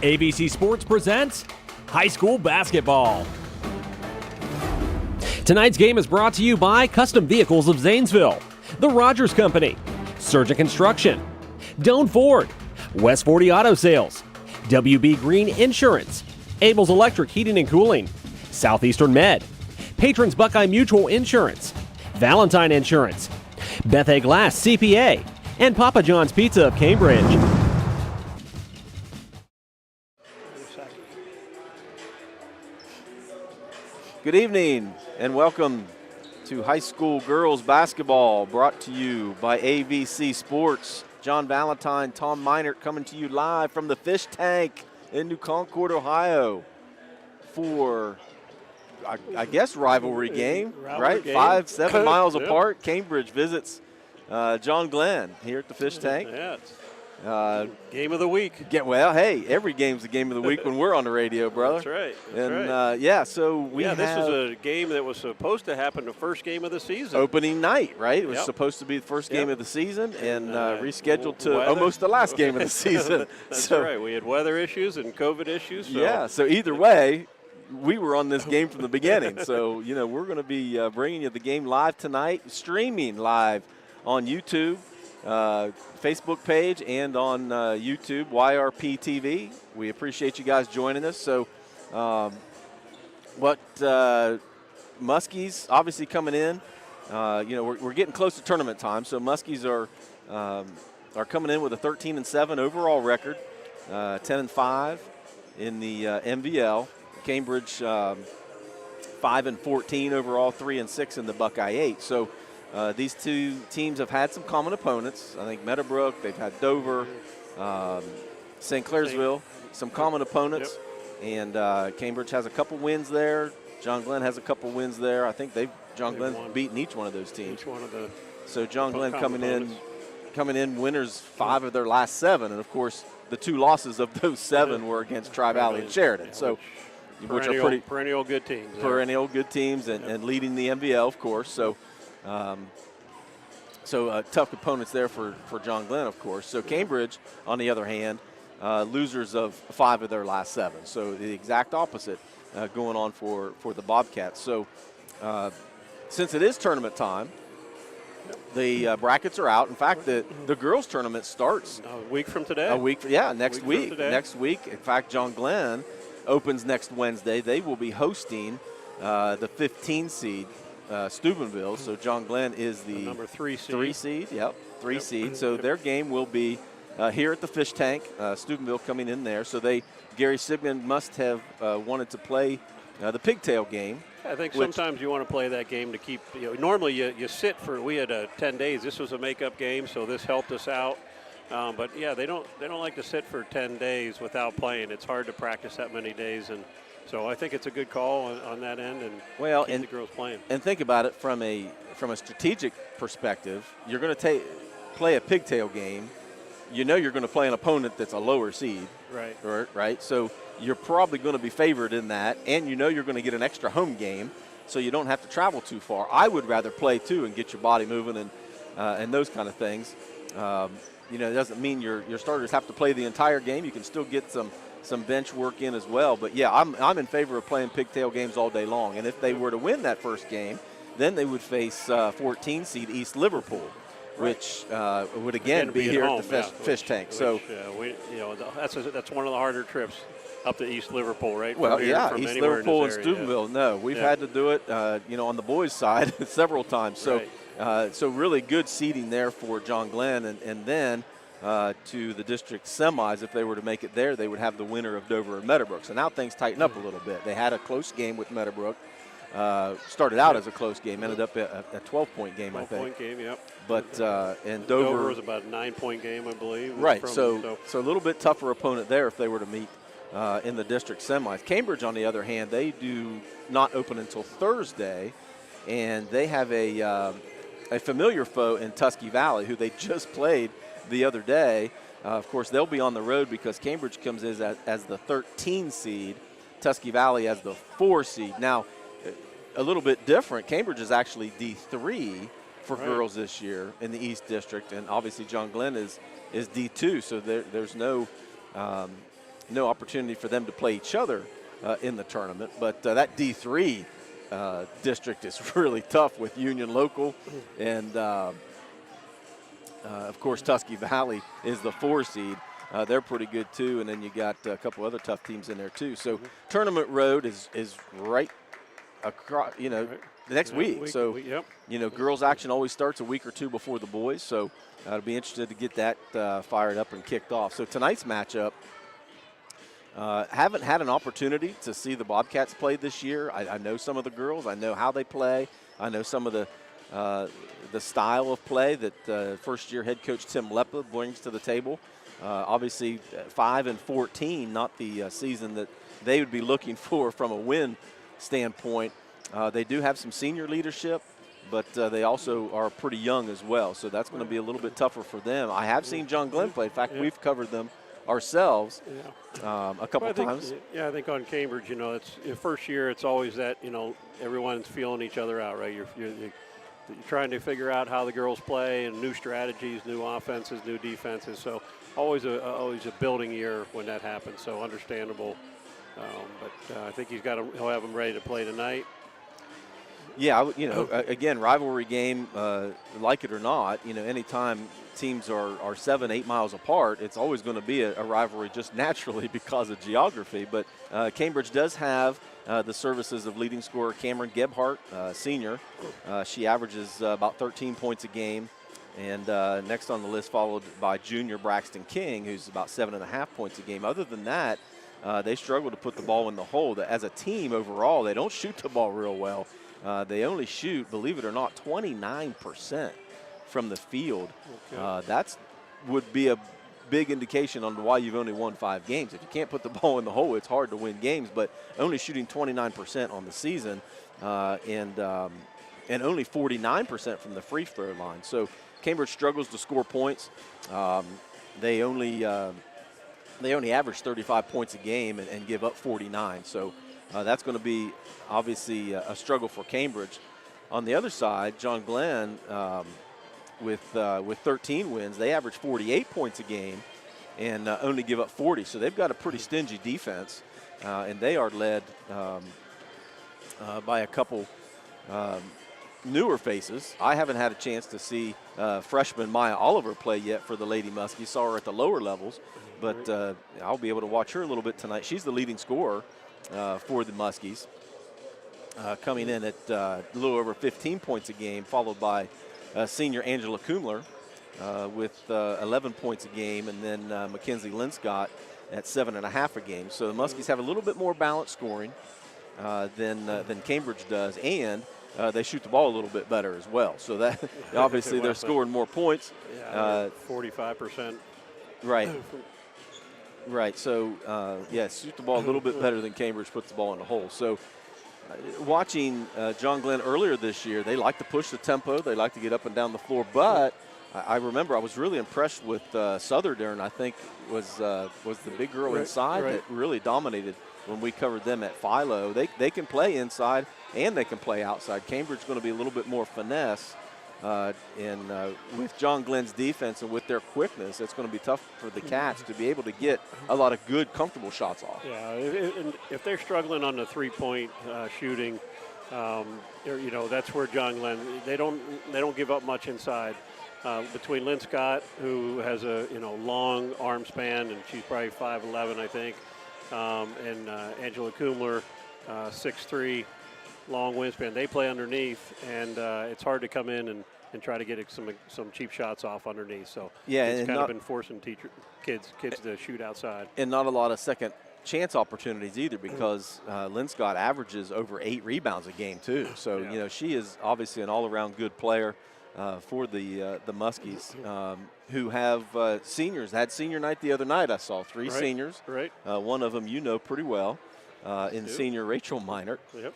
ABC Sports presents high school basketball. Tonight's game is brought to you by Custom Vehicles of Zanesville, The Rogers Company, Surgent Construction, Doan Ford, West 40 Auto Sales, WB Green Insurance, Abel's Electric Heating and Cooling, Southeastern Med, Patrons Buckeye Mutual Insurance, Valentine Insurance, Beth Glass C.P.A., and Papa John's Pizza of Cambridge. Good evening and welcome to high school girls basketball, brought to you by ABC Sports. John Valentine, Tom Meinert coming to you live from the Fish Tank in New Concord, Ohio for, I guess, rivalry game, right? Game. 5-7 miles apart. Cambridge visits John Glenn here at the Fish Tank. Yeah, game of the week. Well, hey, every game's the game of the week when we're on the radio, brother. That's right. So this was a game that was supposed to happen the first game of the season. Opening night, right? It was supposed to be the first game of the season and rescheduled to almost the last game of the season. That's right. We had weather issues and COVID issues. So either way, we were on this game from the beginning. So, we're going to be bringing you the game live tonight, streaming live on YouTube. Facebook page and on YouTube, YRP TV. We appreciate you guys joining us. So, Muskies obviously coming in. We're getting close to tournament time, so Muskies are coming in with a 13-7 overall record, 10-5 in the MVL. Cambridge 5-14 overall, 3-6 in the Buckeye 8. So. These two teams have had some common opponents. I think Meadowbrook, they've had Dover, St. Clairsville, some common opponents. And Cambridge has a couple wins there. John Glenn has a couple wins there. I think John Glenn's beaten each one of those teams. So John Glenn coming in winners 5 of their last 7. And, of course, the 2 losses of those 7 were against Tri-Valley and Sheridan. So, which are pretty perennial good teams. Perennial good teams and leading the MVL, of course. So. Tough opponents there for John Glenn, of course. So Cambridge, on the other hand, losers of 5 of their last 7. So the exact opposite going on for the Bobcats. So since it is tournament time, the brackets are out. In fact, the girls' tournament starts a week from today. Next week. Next week. In fact, John Glenn opens next Wednesday. They will be hosting the 15 seed. Steubenville, so John Glenn is the number 3 seed. 3 seed, three seed. So their game will be here at the Fish Tank. Steubenville coming in there. So Gary Sigmund must have wanted to play the pigtail game. I think sometimes you want to play that game to keep. Normally you sit for. We had 10 days. This was a makeup game, so this helped us out. But they don't like to sit for 10 days without playing. It's hard to practice that many days and. So I think it's a good call on that end, and keep the girls playing. And think about it from a strategic perspective. You're going to play a pigtail game. You're going to play an opponent that's a lower seed. Right. Right. So you're probably going to be favored in that, and you're going to get an extra home game, so you don't have to travel too far. I would rather play too and get your body moving and those kind of things. It doesn't mean your starters have to play the entire game. You can still get some bench work in as well. But, I'm in favor of playing pigtail games all day long. And if they were to win that first game, then they would face 14 seed East Liverpool, which would again be here at the Fish Tank. That's one of the harder trips up to East Liverpool, right? East Liverpool and Steubenville. No, we've had to do it, on the boys' side several times. So, so really good seeding there for John Glenn, and then. To the district semis, if they were to make it there, they would have the winner of Dover and Meadowbrook. So now things tighten up a little bit. They had a close game with Meadowbrook. Started out as a close game, ended up a 12-point game, I think. 12-point game, yep. But and Dover was about a 9-point game, I believe. Right. So a little bit tougher opponent there if they were to meet in the district semis. Cambridge, on the other hand, they do not open until Thursday, and they have a familiar foe in Tusky Valley, who they just played the other day. Of course, they'll be on the road because Cambridge comes in as the 13 seed, Tusky Valley as the 4 seed. Now, a little bit different. Cambridge is actually D3 for girls this year in the East District, and obviously John Glenn is D2, so there's no no opportunity for them to play each other in the tournament. But that D3 district is really tough with Union Local, and of course Tusky Valley is the 4 seed. They're pretty good too, and then you got a couple other tough teams in there too. So tournament road is right across, the next week. So girls action always starts a week or two before the boys. So I'll be interested to get that fired up and kicked off. So tonight's matchup. Haven't had an opportunity to see the Bobcats play this year. I know some of the girls. I know how they play. I know some of the style of play that first-year head coach Tim Leppa brings to the table. Obviously, 5-14, not the season that they would be looking for from a win standpoint. They do have some senior leadership, but they also are pretty young as well. So that's going to be a little bit tougher for them. I have seen John Glenn play. In fact, we've covered them ourselves a couple times. Yeah, I think on Cambridge, it's the first year. It's always that everyone's feeling each other out, right? You're trying to figure out how the girls play and new strategies, new offenses, new defenses. So always a building year when that happens. So understandable, but I think he'll have them ready to play tonight. Yeah, again, rivalry game, like it or not, anytime teams are 7-8 miles apart, it's always going to be a rivalry just naturally because of geography. But Cambridge does have the services of leading scorer Cameron Gebhardt, senior. She averages about 13 points a game. And next on the list, followed by junior Braxton King, who's about 7.5 points a game. Other than that, they struggle to put the ball in the hole. As a team overall, they don't shoot the ball real well. They only shoot, believe it or not, 29% from the field. Okay. That would be a big indication on why you've only won 5 games. If you can't put the ball in the hole, it's hard to win games. But only shooting 29% on the season, and only 49% from the free throw line. So Cambridge struggles to score points. They only average 35 points a game and give up 49. So that's going to be obviously a struggle for Cambridge. On the other side, John Glenn, with 13 wins, they average 48 points a game and only give up 40. So they've got a pretty stingy defense, and they are led by a couple newer faces. I haven't had a chance to see freshman Maya Oliver play yet for the Lady Muskies. Saw her at the lower levels, but I'll be able to watch her a little bit tonight. She's the leading scorer for the Muskies, coming in at a little over 15 points a game, followed by senior Angela Kumler with 11 points a game, and then Mackenzie Linscott at 7.5 a game. So the Muskies have a little bit more balanced scoring than Cambridge does, and they shoot the ball a little bit better as well. So that obviously they're scoring more points. 45%. Right. Right. So, shoot the ball a little bit better than Cambridge puts the ball in the hole. So watching John Glenn earlier this year, they like to push the tempo. They like to get up and down the floor. But I remember I was really impressed with Southern, I think, was the big girl inside that really dominated when we covered them at Philo. They can play inside and they can play outside. Cambridge is going to be a little bit more finesse. And with John Glenn's defense and with their quickness, it's going to be tough for the Cats to be able to get a lot of good, comfortable shots off. Yeah, if they're struggling on the three-point shooting, that's where John Glenn, they don't give up much inside. Between Lynn Scott, who has a long arm span, and she's probably 5'11", I think, and Angela Kumler, 6'3", long wingspan. They play underneath, and it's hard to come in and try to get some cheap shots off underneath. So it's kind of been forcing kids to shoot outside. And not a lot of second chance opportunities either, because Lynn Scott averages over 8 rebounds a game too. So she is obviously an all-around good player for the Muskies, who have seniors. Had senior night the other night. I saw 3 seniors. Right. One of them you know pretty well. In senior Rachel Minert. Yep.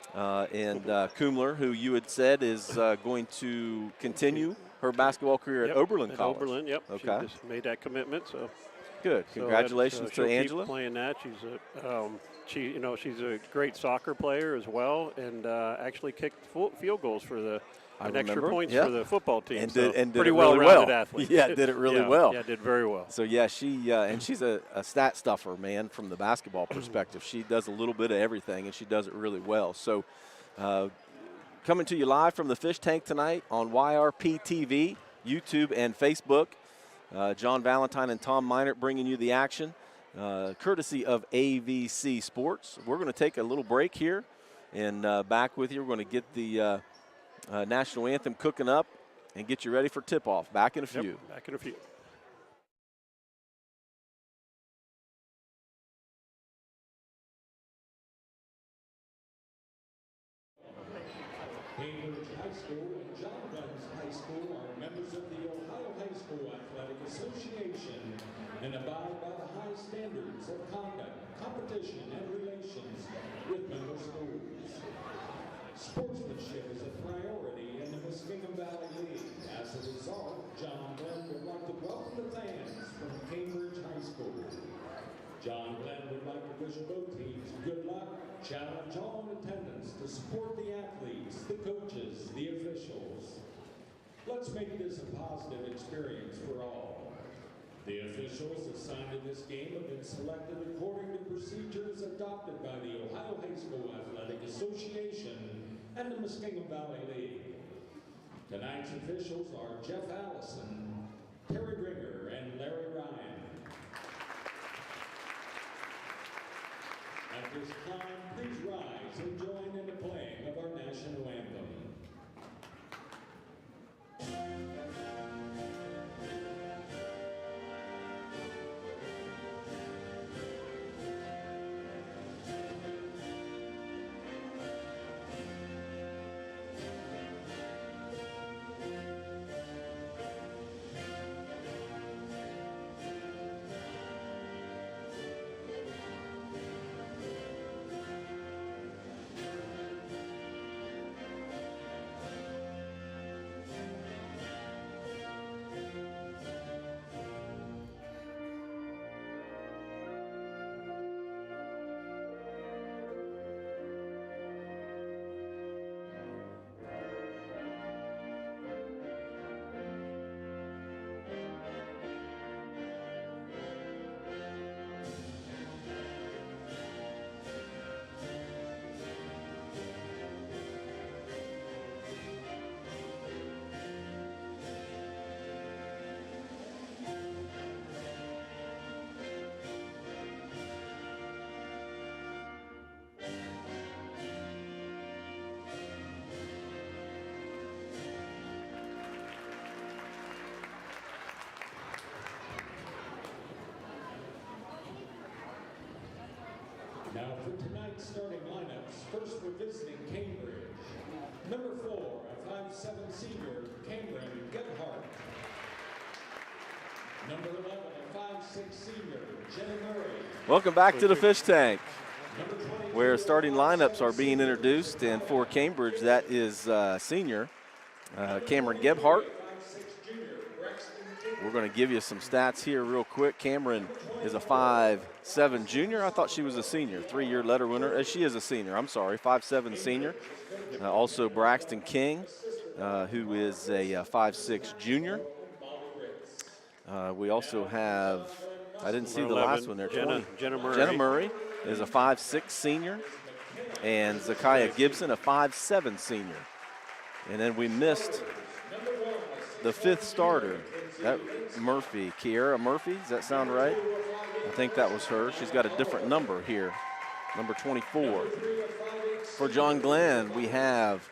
And Kumler, who you had said is going to continue her basketball career at Oberlin College. Oberlin, yep. Okay. She just made that commitment, so. Good. Congratulations to Angela. Keep playing that. She's a great soccer player as well, and actually kicked field goals for the extra points for the football team. And so did pretty it really well-rounded well. athlete. Yeah, did it really well. Yeah, did very well. So, yeah, and she's a stat stuffer, man, from the basketball perspective. She does a little bit of everything, and she does it really well. So, coming to you live from the Fish Tank tonight on YRP TV, YouTube, and Facebook. John Valentine and Tom Meinert bringing you the action, courtesy of AVC Sports. We're going to take a little break here, and back with you. We're going to get the national anthem cooking up and get you ready for tip-off. Back in a few. Yep, back in a few. Cambridge High School and John Glenn High School are members of the Ohio High School Athletic Association and abide by the high standards of conduct, competition, and relations with member schools. Sportsmanship is a priority in the Muskingum Valley League. As a result, John Glenn would like to welcome the fans from Cambridge High School. John Glenn would like to wish both teams good luck, challenge all in attendance to support the athletes, the coaches, the officials. Let's make this a positive experience for all. The officials assigned to this game have been selected according to procedures adopted by the Ohio High School Athletic Association and the Muskingum Valley League. Tonight's officials are Jeff Allison, Terry Ringer, and Larry Ryan. At this time, please rise and join in the playing of our national anthem. Now for tonight's starting lineups, first we're visiting Cambridge. Number 4, a 5'7" senior, Cameron Gebhardt. Number 11, a 5'6" senior, Jenna Murray. Welcome back to the Fish Tank, where starting lineups are being introduced. And for Cambridge, that is senior Cameron Gebhardt. We're going to give you some stats here real quick. Cameron is a 5'7" junior. I thought she was a senior, 3-year letter winner. She is a senior, I'm sorry, 5'7" senior. Also Braxton King, who is a 5'6" junior. We also have, I didn't see the last one there, Jenna Murray. Jenna Murray is a 5'6" senior. And Zakiah Gibson, a 5'7" senior. And then we missed the 5th starter. That Murphy, Kiera Murphy, does that sound right? I think that was her. She's got a different number here, number 24. For John Glenn, we have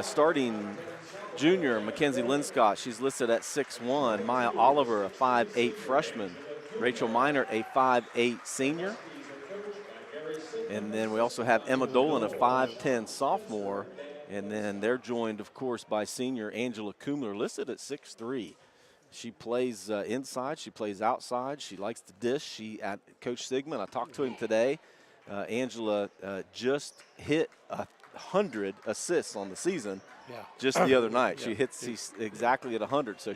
starting junior Mackenzie Linscott. She's listed at 6'1". Maya Oliver, a 5'8" freshman. Rachel Minor, a 5'8" senior. And then we also have Emma Dolan, a 5'10" sophomore. And then they're joined, of course, by senior Angela Kumler, listed at 6'3". She plays inside. She plays outside. She likes to dish. Coach Sigmund, I talked to him today. Angela just hit 100 assists on the season. Yeah. Just the other night. Yeah. She hits exactly at 100. So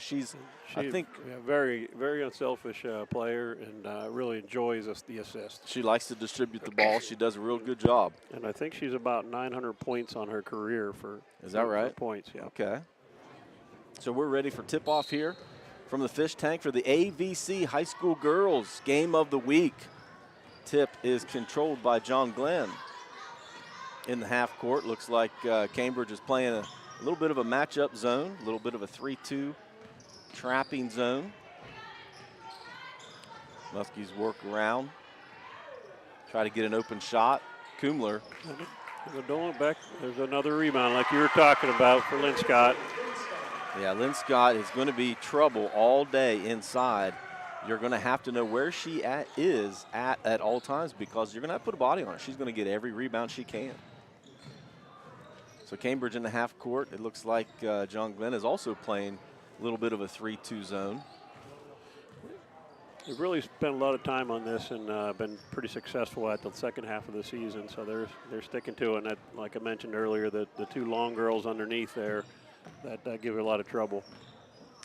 I think, very, very unselfish player, and really enjoys the assist. she likes to distribute the ball. She does a real good job. And I think she's about 900 points on her career Is that right? for points, yeah. Okay. So we're ready for tip-off here from the fish tank for the AVC High School Girls Game of the Week. Tip is controlled by John Glenn. In the half court, looks like Cambridge is playing a little bit of a matchup zone, a little bit of a 3-2 trapping zone. Muskies work around, try to get an open shot. Kumler. There's another rebound like you were talking about for Lynn Scott. Yeah, Lynn Scott is going to be trouble all day inside. You're going to have to know where she is at all times, because you're going to have to put a body on her. She's going to get every rebound she can. So Cambridge in the half court. It looks like John Glenn is also playing a little bit of a 3-2 zone. They've really spent a lot of time on this and been pretty successful at the second half of the season. So they're sticking to it. And that, like I mentioned earlier, the two long girls underneath there that give her a lot of trouble.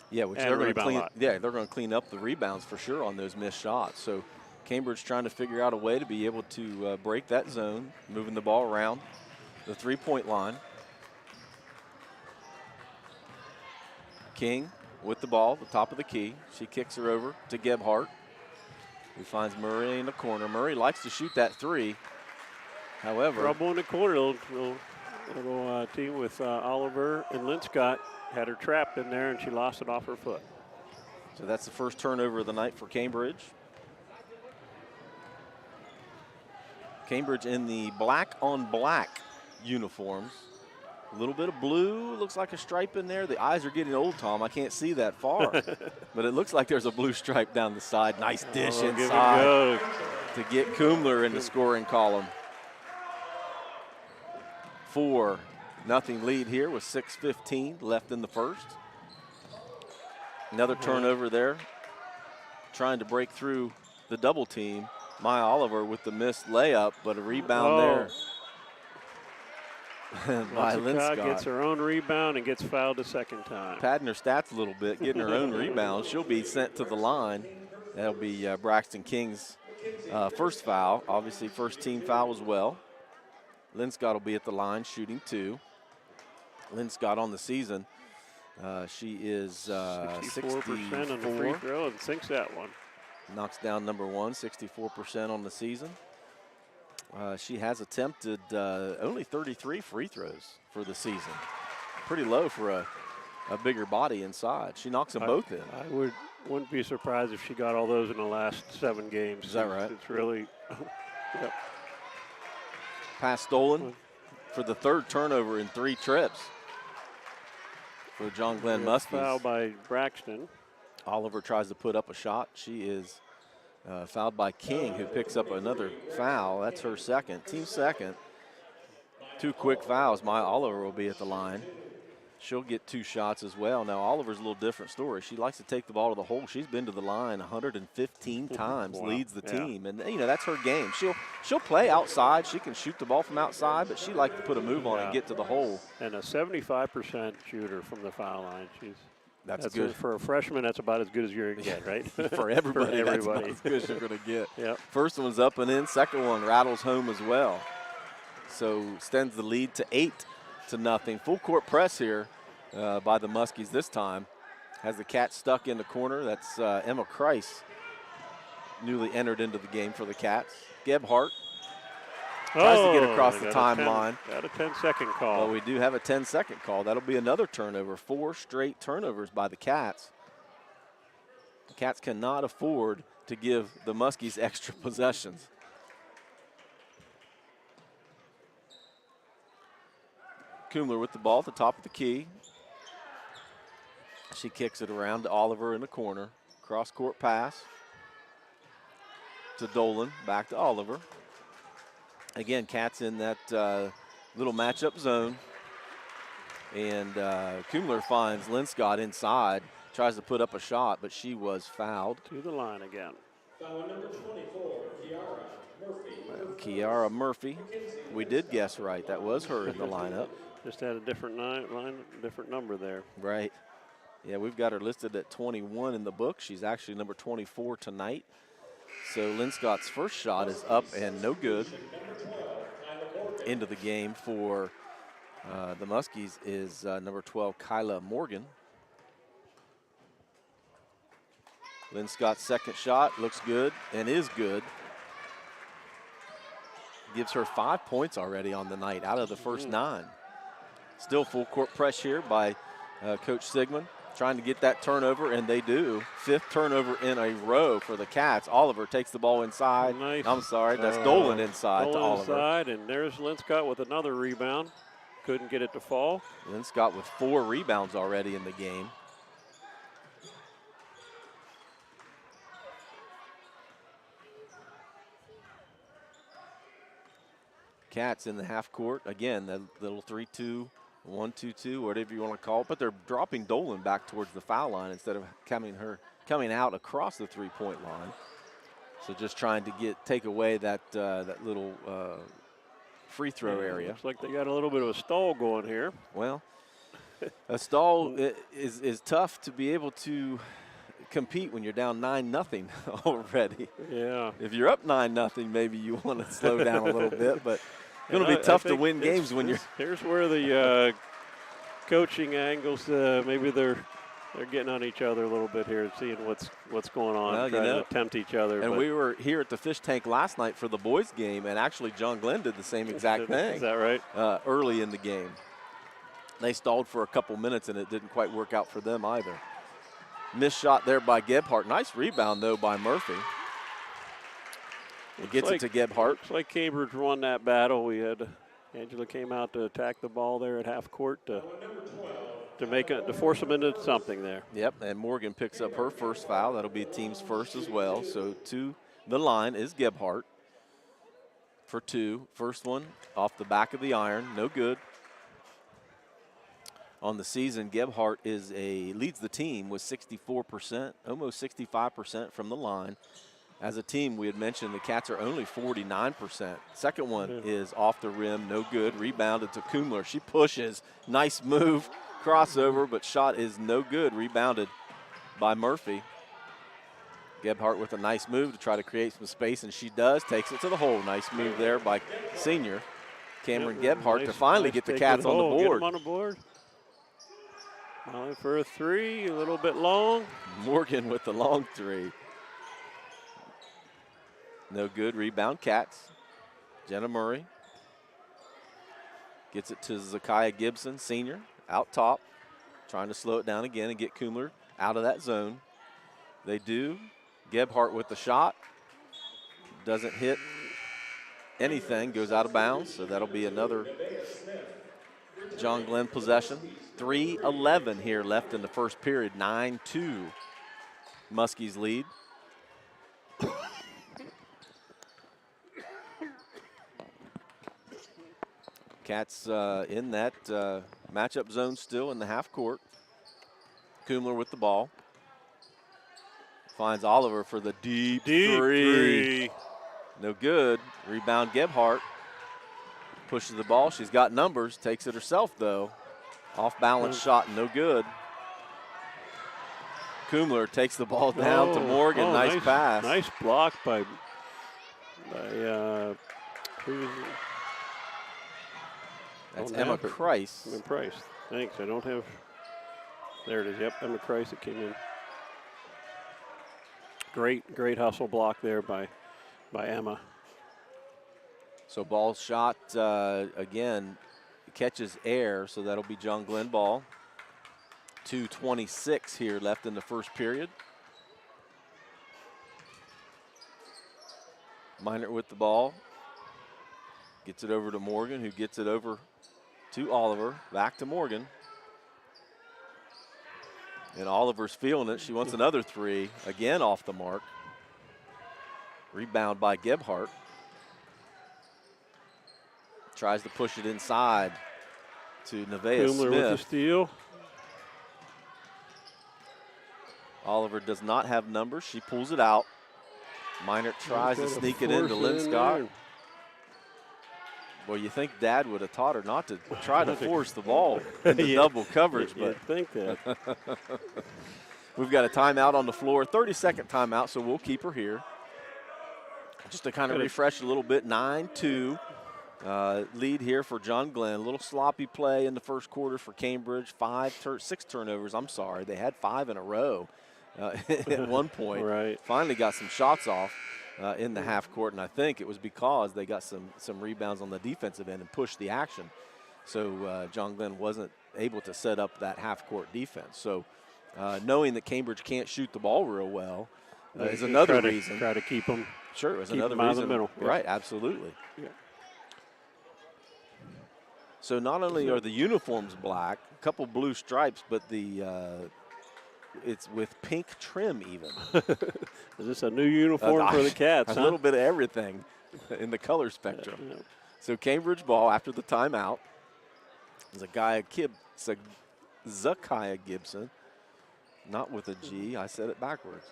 Yeah, which they're going to clean. Yeah, they're going to clean up the rebounds for sure on those missed shots. So Cambridge trying to figure out a way to be able to break that zone, moving the ball around the three-point line. King with the ball, the top of the key. She kicks her over to Gebhardt, who finds Murray in the corner. Murray likes to shoot that three. However, trouble in the corner. Little team with Oliver and Linscott had her trapped in there, and she lost it off her foot. So that's the first turnover of the night for Cambridge. Cambridge in the black on black uniforms. A little bit of blue, looks like a stripe in there. The eyes are getting old, Tom. I can't see that far. But it looks like there's a blue stripe down the side. Nice dish inside to get Kumler in the scoring column. 4-0 lead here with 6:15 left in the first. Another turnover there. Trying to break through the double team. Maya Oliver with the missed layup, but a rebound there. By Linscott. Gets her own rebound and gets fouled a second time. Padding her stats a little bit, getting her own rebound. She'll be sent to the line. That'll be Braxton King's first foul. Obviously, first team foul as well. Linscott will be at the line shooting 2. Linscott on the season. She is 64% on the free throw and sinks that one. Knocks down number 1, 64% on the season. She has attempted only 33 free throws for the season. Pretty low for a bigger body inside. She knocks them both in. I wouldn't be surprised if she got all those in the last 7 games. Is that right? It's really, yep. Pass stolen for the third turnover in 3 trips for John Glenn Muskies. Foul by Braxton. Oliver tries to put up a shot. She is fouled by King, who picks up another foul. That's her second, team second. 2 quick fouls. Maya Oliver will be at the line. She'll get 2 shots as well. Now, Oliver's a little different story. She likes to take the ball to the hole. She's been to the line 115 times, wow. Leads the team. And, you know, that's her game. She'll play outside. She can shoot the ball from outside, but she likes to put a move on and get to the hole. And a 75% shooter from the foul line. That's good. For a freshman, that's about as good as you're going to get, right? For everybody, that's about as good as you're going to get. Yep. First one's up and in. Second one rattles home as well. So extends the lead to 8-0. Full court press here by the Muskies this time. Has the Cats stuck in the corner. That's Emma Kreis, newly entered into the game for the Cats. Gebhardt tries to get across the timeline. Got a 10-second call. Well, we do have a 10-second call. That'll be another turnover. 4 straight turnovers by the Cats. The Cats cannot afford to give the Muskies extra possessions. Kumler with the ball at the top of the key. She kicks it around to Oliver in the corner. Cross-court pass to Dolan. Back to Oliver. Again, Cats in that little matchup zone. And Kumler finds Linscott inside. Tries to put up a shot, but she was fouled. To the line again. Foul number 24, Kiara Murphy. Kiara Murphy. We did guess right. That was her in the lineup. Just had a different different number there. Right. Yeah, we've got her listed at 21 in the book. She's actually number 24 tonight. So Lynn Scott's first shot is up and no good. Into the game for the Muskies is number 12, Kyla Morgan. Lynn Scott's second shot looks good and is good. Gives her 5 points already on the night out of the first 9. Still full court press here by Coach Sigmund, trying to get that turnover, and they do. 5th turnover in a row for the Cats. Oliver takes the ball inside. Nice. I'm sorry, that's Dolan inside to Dolan Oliver. inside, and there's Lynn Scott with another rebound. Couldn't get it to fall. Lynn Scott with 4 rebounds already in the game. Cats in the half court. Again, the little 3-2, 1-2-2, whatever you want to call it. But they're dropping Dolan back towards the foul line instead of coming out across the three-point line. So just trying to take away that little free throw area. Looks like they got a little bit of a stall going here. Well, a stall is tough to be able to compete when you're down 9-0 already. Yeah. If you're up 9-0, maybe you want to slow down a little bit, but it's going to be tough to win games when you're. Here's where the coaching angles, maybe they're getting on each other a little bit here and seeing what's going on, well, trying to tempt each other. And we were here at the Fish Tank last night for the boys' game, and actually John Glenn did the same exact thing. Is that right? Early in the game. They stalled for a couple minutes, and it didn't quite work out for them either. Missed shot there by Gebhardt. Nice rebound, though, by Murphy. It gets it to Gebhardt. Looks like Cambridge won that battle. We had Angela came out to attack the ball there at half court to force them into something there. Yep, and Morgan picks up her first foul. That'll be team's first as well. So to the line is Gebhardt for 2. First one off the back of the iron, no good. On the season, Gebhardt leads the team with 64%, almost 65% from the line. As a team, we had mentioned the Cats are only 49%. Second one is off the rim, no good. Rebounded to Kumler. She pushes. Nice move, crossover, but shot is no good. Rebounded by Murphy. Gebhardt with a nice move to try to create some space, and she does. Takes it to the hole. Nice move there by senior Cameron Gebhardt to finally get the Cats on the board. Get them on the board. Molly for a 3, a little bit long. Morgan with the long 3. No good. Rebound, Cats. Jenna Murray gets it to Zakiah Gibson, senior, out top. Trying to slow it down again and get Kumler out of that zone. They do. Gebhardt with the shot. Doesn't hit anything, goes out of bounds, so that'll be another John Glenn possession. 3:11 here left in the first period. 9-2 Muskies lead. Cats in that matchup zone still in the half court. Kumler with the ball. Finds Oliver for the deep three. No good. Rebound Gebhardt. Pushes the ball. She's got numbers. Takes it herself, though. Off balance shot, no good. Kumler takes the ball down to Morgan. Nice pass. Nice block by that's Emma Price. Emma Price. Thanks. I don't have. There it is. Yep, Emma Price. It came in. Great hustle block there by Emma. So ball shot again, catches air, so that'll be John Glenn ball. 2:26 here left in the first period. Minor with the ball. Gets it over to Morgan, who gets it over to Oliver. Back to Morgan. And Oliver's feeling it. She wants another 3. Again off the mark. Rebound by Gebhardt. Tries to push it inside to Nevaeh Smith. With the steal. Oliver does not have numbers. She pulls it out. Minor tries to sneak it into Lynn Scott. Well, you think Dad would have taught her not to try to force the ball into double coverage, but you'd think that. we've got a timeout on the floor, 30-second timeout, so we'll keep her here. Just to kind of refresh a little bit, 9-2 lead here for John Glenn. A little sloppy play in the first quarter for Cambridge. 6 turnovers. I'm sorry, they had 5 in a row at one point. Right. Finally got some shots off in the half court, and I think it was because they got some rebounds on the defensive end and pushed the action. So John Glenn wasn't able to set up that half court defense. So knowing that Cambridge can't shoot the ball real well is another reason. Try to keep them. Sure, it was keep another them out reason. of the middle. Right, absolutely. Yeah. So not only are the uniforms black, a couple blue stripes, but it's with pink trim even. Is this a new uniform for the Cats? A little bit of everything in the color spectrum. Yeah. So Cambridge ball after the timeout. Zakiah Gibson, not with a G. I said it backwards.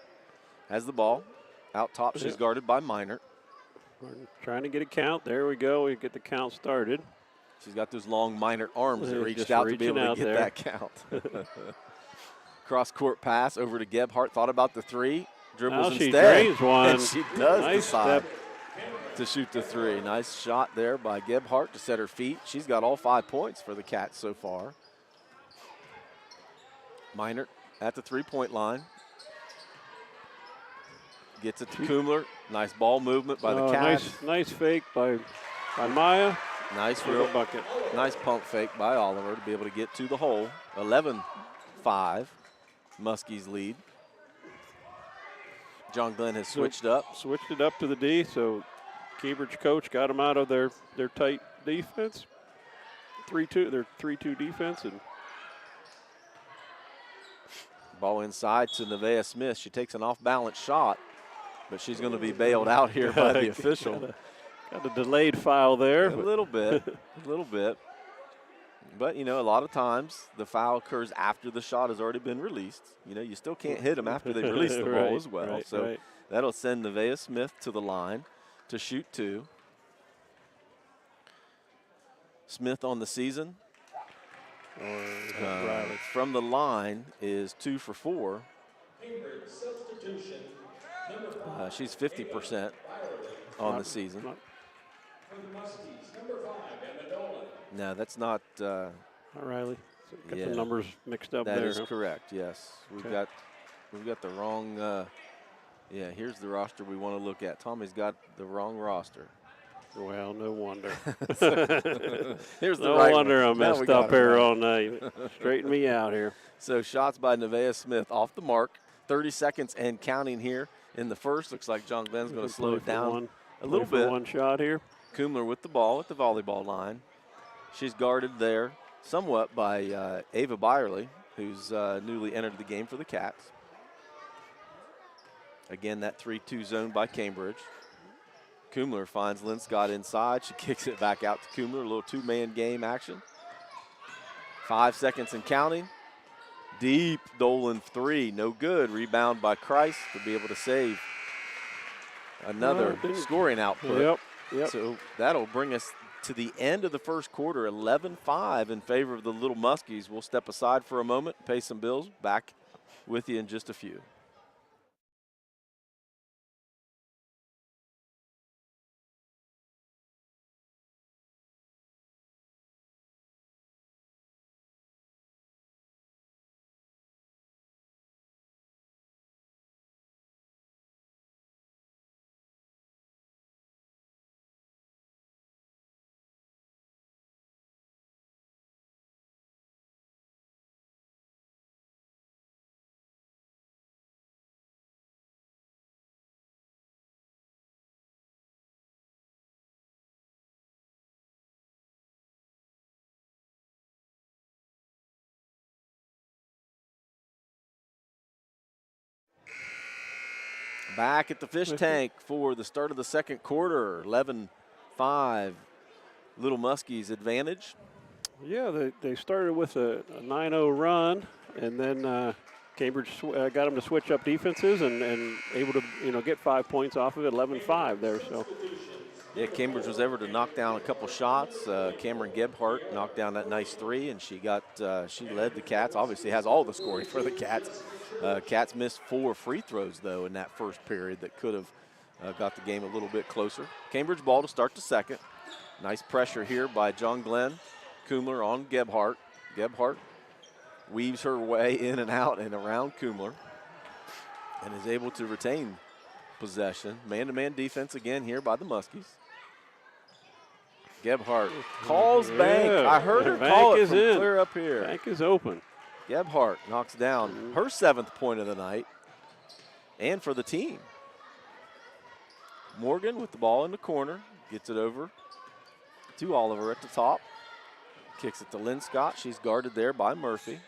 Has the ball out top. She's guarded by Minor. We're trying to get a count. There we go. We get the count started. She's got those long Minor arms that reached Just out to be able to get there. that count. Cross-court pass over to Gebhardt. Thought about the three. Dribbles She instead. drains one. And she does Nice decide step. to shoot the three. Nice shot there by Gebhardt to set her feet. She's got all 5 points for the Cats so far. Minor at the three-point line. Gets it to Kumler. Nice ball movement by the Cats. Nice fake by Maya. Nice real bucket. Nice pump fake by Oliver to be able to get to the hole. 11-5, Muskies lead. John Glenn has switched up. Switched it up to the D, so Cambridge coach got them out of their tight defense. 3-2, their 3-2 defense. And ball inside to Nevaeh Smith. She takes an off-balance shot, but she's going to be bailed out here by the official. Got a delayed foul there. A little bit, a little bit. But, you know, a lot of times the foul occurs after the shot has already been released. You know, you still can't hit them after they release the ball as well. So that'll send Nevaeh Smith to the line to shoot 2. Smith on the season. From the line is 2 for 4. She's 50% on the season. No, that's not. Not Riley. Got yeah, the numbers mixed up there. That is correct. Yes, we've got the wrong. Yeah, here's the roster we want to look at. Tommy's got the wrong roster. Well, no wonder. Here's the no right wonder one. I messed up here all night. Straighten me out here. So shots by Nevaeh Smith off the mark. 30 seconds and counting here in the first. Looks like John Glenn's going to slow it down a little bit. One shot here. Kumler with the ball at the volleyball line. She's guarded there somewhat by Ava Byerly, who's newly entered the game for the Cats. Again, that 3-2 zone by Cambridge. Kumler finds Lynn Scott inside. She kicks it back out to Kumler. A little two-man game action. 5 seconds and counting. Deep Dolan 3, no good. Rebound by Christ to be able to save another scoring output. Yep. So that'll bring us to the end of the first quarter, 11-5 in favor of the Little Muskies. We'll step aside for a moment, pay some bills. Back with you in just a few. Back at the fish tank for the start of the second quarter, 11-5, Little Muskies advantage. Yeah, they started with a 9-0 run, and then Cambridge got them to switch up defenses and able to get 5 points off of it, 11-5 there. So Yeah, Cambridge was able to knock down a couple shots. Cameron Gebhardt knocked down that nice three, and she led the Cats. Obviously has all the scoring for the Cats. Cats missed 4 free throws, though, in that first period that could have got the game a little bit closer. Cambridge ball to start the second. Nice pressure here by John Glenn. Kumler on Gebhardt. Gebhardt weaves her way in and out and around Kumler and is able to retain possession. Man-to-man defense again here by the Muskies. Gebhardt calls bank. I heard her call it from clear up here. Bank is open. Gebhardt knocks down her 7th point of the night and for the team. Morgan with the ball in the corner, gets it over to Oliver at the top. Kicks it to Lynn Scott. She's guarded there by Murphy.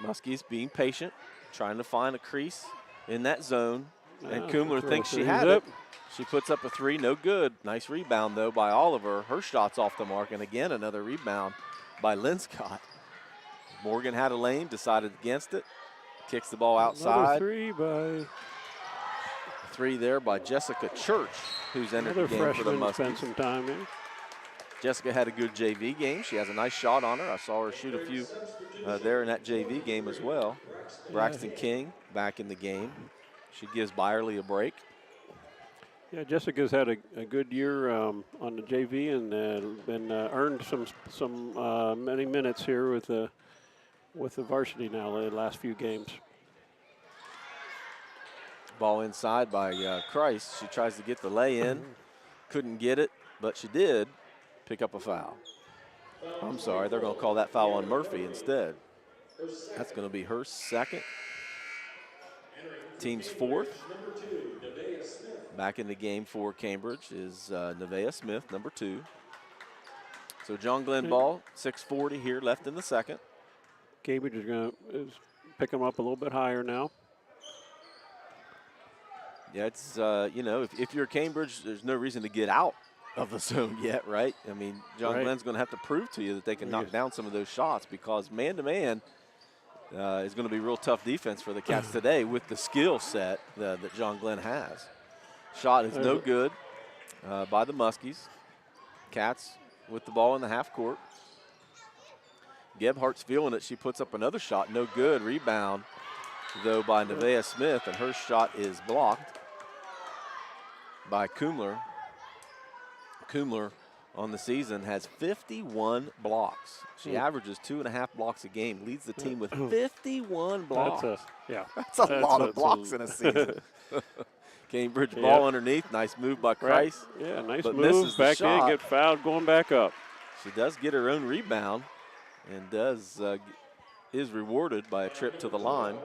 Muskies being patient, trying to find a crease in that zone. And Kumler thinks she had it. She puts up a 3, no good. Nice rebound, though, by Oliver. Her shot's off the mark, and again, another rebound by Lynn Scott. Morgan had a lane, decided against it. Kicks the ball outside. Another 3 there by Jessica Church, who's entered the game for the Muskies. Spent some time in. Jessica had a good JV game. She has a nice shot on her. I saw her shoot a few there in that JV game as well. Braxton King back in the game. She gives Byerly a break. Yeah, Jessica's had a good year on the JV and earned some many minutes here with the varsity now the last few games. Ball inside by Christ. She tries to get the lay in. Couldn't get it, but she did pick up a foul. I'm sorry, they're going to call that foul on Murphy instead. That's going to be her 2nd. Team's 4th. Back in the game for Cambridge is Nevaeh Smith, number 2. So John Glenn ball, 6:40 here left in the second. Cambridge is pick them up a little bit higher now. Yeah, it's, if you're Cambridge, there's no reason to get out of the zone yet, right? I mean, John Glenn's going to have to prove to you that they can knock down some of those shots because man-to-man is going to be real tough defense for the Cats today with the skill set that John Glenn has. Shot is no good by the Muskies. Cats with the ball in the half court. Gebhardt's feeling it. She puts up another shot, no good. Rebound, though, by Nevaeh Smith, and her shot is blocked by Kumler. Kumler on the season has 51 blocks. She averages 2.5 blocks a game, leads the team with 51 blocks. That's a lot of blocks in a season. Cambridge ball underneath. Nice move by Christ. Yeah, nice move. Back in, get fouled, going back up. She does get her own rebound and is rewarded by a trip to the line.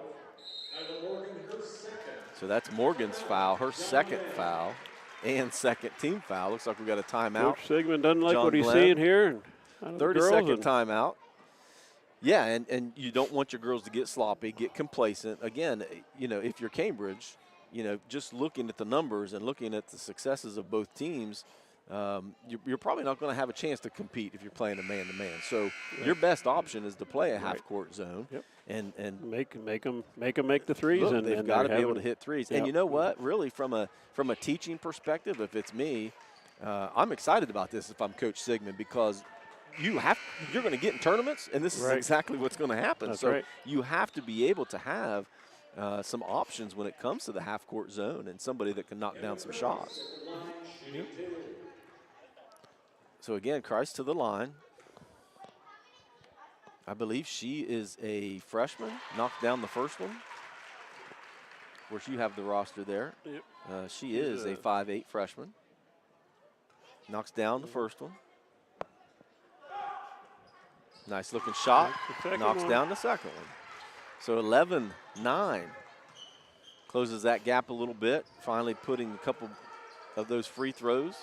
So that's Morgan's foul, her 2nd foul and 2nd team foul. Looks like we got a timeout. Coach Sigmund doesn't like what he's seeing here. 30-second timeout. Yeah, and you don't want your girls to get sloppy, get complacent. Again, if you're Cambridge, just looking at the numbers and looking at the successes of both teams, you're probably not going to have a chance to compete if you're playing a man-to-man. So your best option is to play a half-court zone and make them make the threes. Look, and they've got to be able to hit threes. Yep. And you know what? Really, from a teaching perspective, if it's me, I'm excited about this if I'm Coach Sigmund because you're going to get in tournaments, and this is exactly what's going to happen. You have to be able to have some options when it comes to the half-court zone and somebody that can knock down some shots. So again, Christ to the line. I believe she is a freshman. Knocked down the first one. Of course, you have the roster there. Yep. She is a 5'8" freshman. Knocks down the first one. Nice looking shot. Knocks down the second one. So 11-9. Closes that gap a little bit. Finally putting a couple of those free throws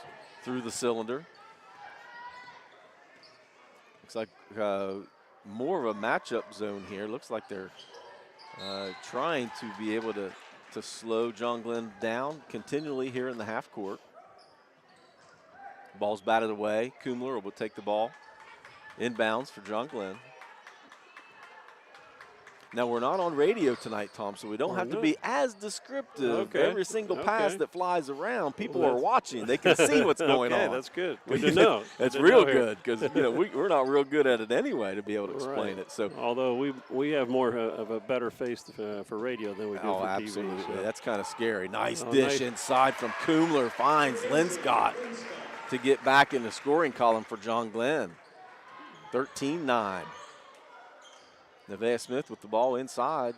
through the cylinder. Looks like more of a matchup zone here. Looks like they're trying to be able to slow John Glenn down continually here in the half court. Ball's batted away. Kumler will take the ball inbounds for John Glenn. Now, we're not on radio tonight, Tom, so we don't have to be as descriptive. Okay. Every single pass that flies around, people are watching. They can see what's going okay, on. That's good. Good to know. That's real good because we're not real good at it anyway to be able to explain it. So, although we have more of a better face for radio than we do for absolutely. TV. So. That's kind of scary. Nice dish inside from Kumler. Finds Linscott to get back in the scoring column for John Glenn. 13-9. Nevaeh Smith with the ball inside.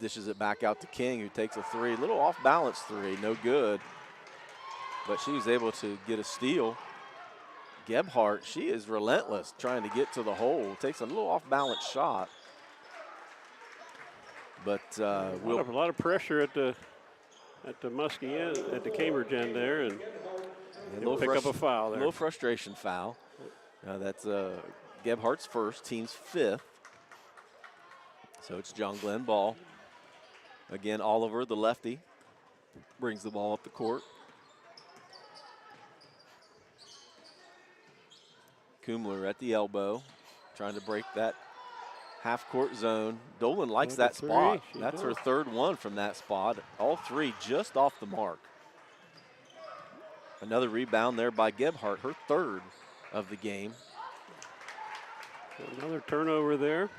Dishes it back out to King, who takes a three. Little off-balance three, no good. But she was able to get a steal. Gebhardt, she is relentless trying to get to the hole. Takes a little off-balance shot. But a lot of pressure at the Muskie end, at the Cambridge end there, and he'll pick up a foul there. A little frustration foul. That's Gebhardt's first, team's fifth. So it's John Glenn ball. Again, Oliver, the lefty, brings the ball up the court. Kumler at the elbow, trying to break that half-court zone. Dolan likes that spot. That's her third one from that spot. All three just off the mark. Another rebound there by Gebhardt, her third of the game. Another turnover there.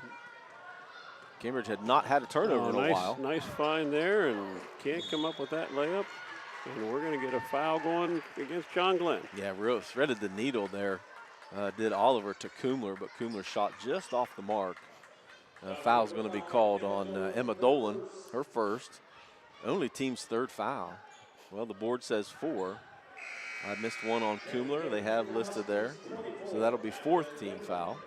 Cambridge had not had a turnover in a while. Nice find there, and can't come up with that layup. And we're going to get a foul going against John Glenn. Yeah, real threaded the needle there. Did Oliver to Kumler, but Kumler shot just off the mark. Foul's going to be called on Emma Dolan, her first. Only team's third foul. Well, the board says 4. I missed one on Kumler. They have listed there. So that'll be fourth team foul.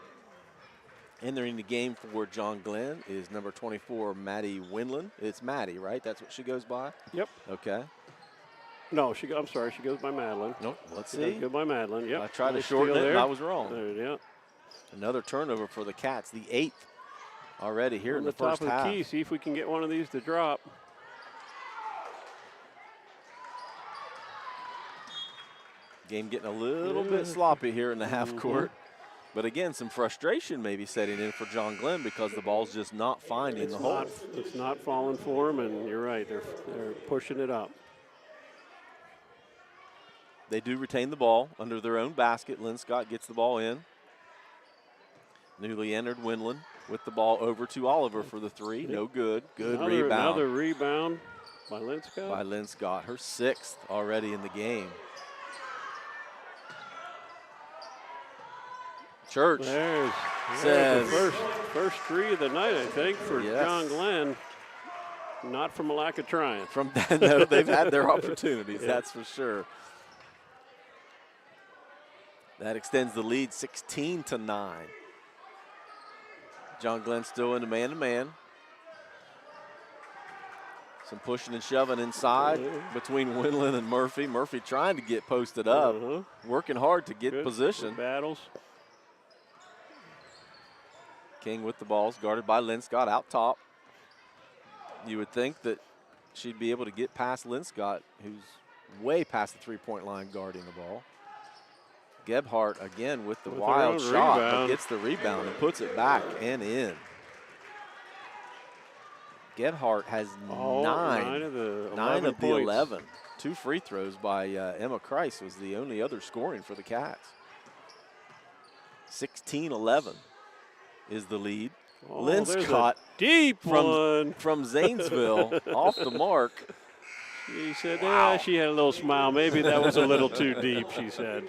Entering the game for John Glenn is number 24, Maddie Winland. It's Maddie, right? That's what she goes by? Yep. Okay. No, I'm sorry. She goes by Madeline. Nope. Let's see. She goes by Madeline. Yep. I tried to shorten it, and I was wrong. Yeah. Another turnover for the Cats, the 8th already here in the top first of half. the key. See if we can get one of these to drop. Game getting a little bit sloppy here in the half court. But again, some frustration maybe setting in for John Glenn because the ball's just not finding the hole. It's not falling for them, and you're right. They're pushing it up. They do retain the ball under their own basket. Linscott gets the ball in. Newly entered Winland with the ball over to Oliver for the three. No good. Good rebound. Another rebound by Linscott. By Linscott, her 6th already in the game. Church says the first three of the night, I think, for John Glenn. Not from a lack of trying. No, they've had their opportunities, that's for sure. That extends the lead 16-9. John Glenn still in a man-to-man. Some pushing and shoving inside between Winland and Murphy. Murphy trying to get posted up, working hard to get position. Good battles. King with the balls, guarded by Linscott out top. You would think that she'd be able to get past Linscott, who's way past the three-point line guarding the ball. Gebhardt again with the wild shot, but gets the rebound and puts it back and in. Gebhardt has nine of the 11. 2 free throws by Emma Kreis was the only other scoring for the Cats. 16-11 is the lead. Linscott deep from Zanesville off the mark. She said, she had a little smile. Maybe that was a little too deep, she said.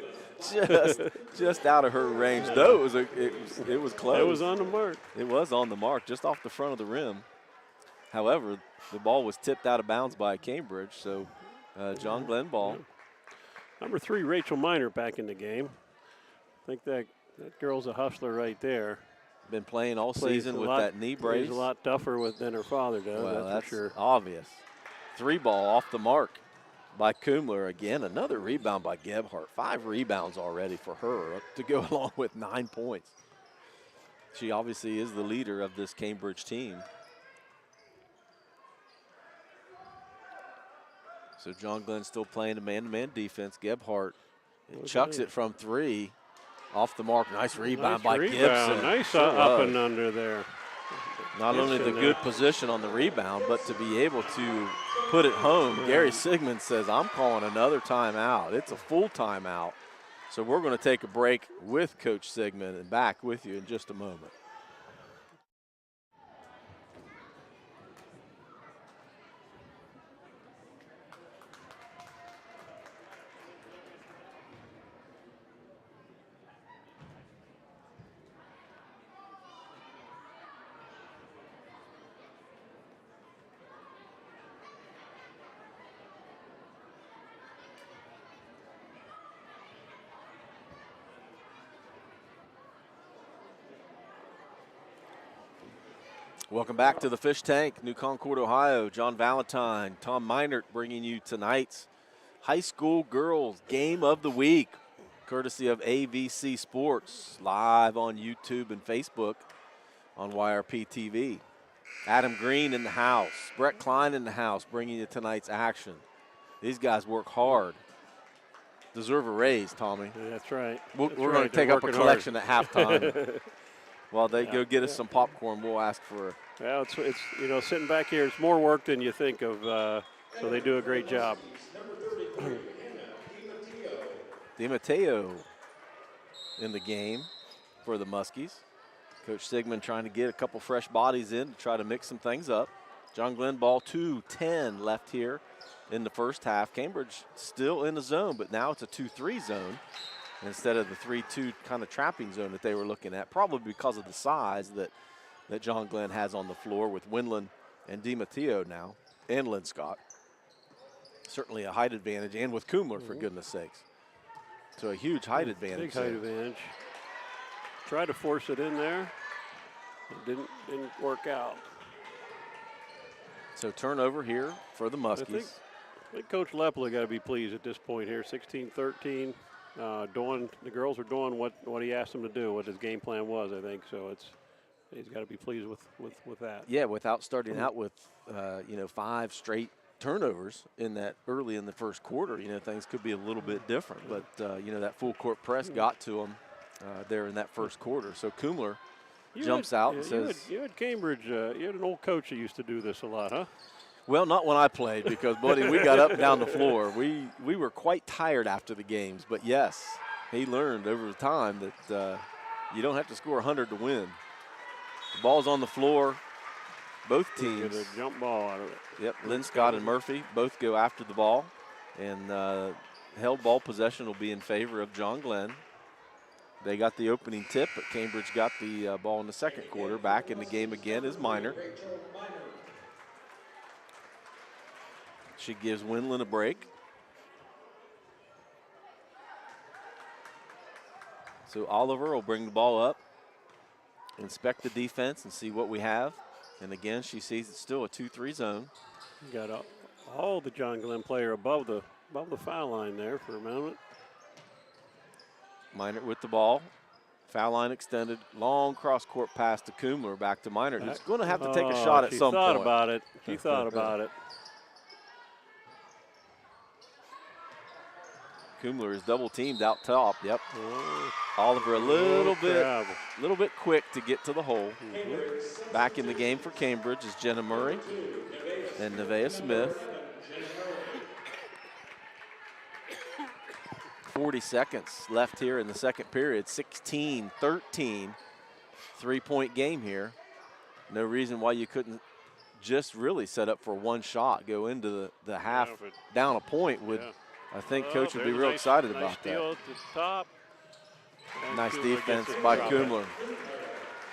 Just out of her range, though it was close. It was on the mark. It was on the mark, just off the front of the rim. However, the ball was tipped out of bounds by Cambridge, so John Glenn ball. Number 3, Rachel Miner back in the game. I think that girl's a hustler right there. Been playing all season with that knee brace. Plays a lot tougher than her father does, well, that's for sure. Obvious. 3 ball off the mark by Kumler. Again, another rebound by Gebhardt. 5 rebounds already for her to go along with 9 points. She obviously is the leader of this Cambridge team. So John Glenn still playing a man-to-man defense. Gebhardt chucks it from 3. Off the mark. Nice rebound Nice by rebound. Gibson. Nice Sure up was. and under there. Not only the good position on the rebound, but to be able to put it home. Yeah. Gary Sigmund says, I'm calling another timeout. It's a full timeout. So we're going to take a break with Coach Sigmund and back with you in just a moment. Welcome back to the Fish Tank, New Concord, Ohio. John Valentine, Tom Meinert bringing you tonight's high school girls game of the week, courtesy of AVC Sports, live on YouTube and Facebook on YRP TV. Adam Green in the house, Brett Klein in the house, bringing you tonight's action. These guys work hard. Deserve a raise, Tommy. Yeah, that's right. We're going to take up a collection at halftime. While they go get us some popcorn, we'll ask for. Well, it's you know, sitting back here, it's more work than you think of. So they do a great job. DiMatteo in the game for the Muskies. Coach Sigmund trying to get a couple fresh bodies in to try to mix some things up. John Glenn ball 2:10 left here in the first half. Cambridge still in the zone, but now it's a 2-3 zone instead of the 3-2 kind of trapping zone that they were looking at, probably because of the size that John Glenn has on the floor with Winland and DiMatteo now, and Linscott. Certainly a height advantage, and with Kumler, for goodness sakes. So a huge height advantage. Big height advantage. Tried to force it in there. It didn't work out. So turnover here for the Muskies. I think Coach Lepla got to be pleased at this point here, 16-13. The girls are doing what he asked them to do, what his game plan was, I think. So he's got to be pleased with that. Yeah, without starting out with 5 straight turnovers in that early in the first quarter, things could be a little bit different. But that full court press got to them there in that first quarter. So Kumler jumps out and says, "You had Cambridge. You had an old coach that used to do this a lot, huh?" Well, not when I played, because, buddy, we got up and down the floor. We were quite tired after the games. But, yes, he learned over time that you don't have to score 100 to win. The ball's on the floor. Both teams. Get a jump ball out of it. Yep, Linscott and Murphy both go after the ball. And held ball possession will be in favor of John Glenn. They got the opening tip, but Cambridge got the ball in the second quarter. Back in the game again is Miner. She gives Winland a break. So Oliver will bring the ball up, inspect the defense, and see what we have. And again, she sees it's still a 2-3 zone. You got all the John Glenn player above the foul line there for a moment. Meinert with the ball. Foul line extended. Long cross-court pass to Kumler. Back to Meinert, who's going to have to take a shot at some point. She thought about it. She thought about it. Kumler is double teamed out top. Yep. Oliver a little bit quick to get to the hole. Back in the game for Cambridge is Jenna Murray and Nevaeh Smith. 40 seconds left here in the second period. 16-13, 3-point game here. No reason why you couldn't just really set up for one shot, go into the half down a point would. Yeah. I think Coach would be real excited about that. At the top. Nice defense by Kumler.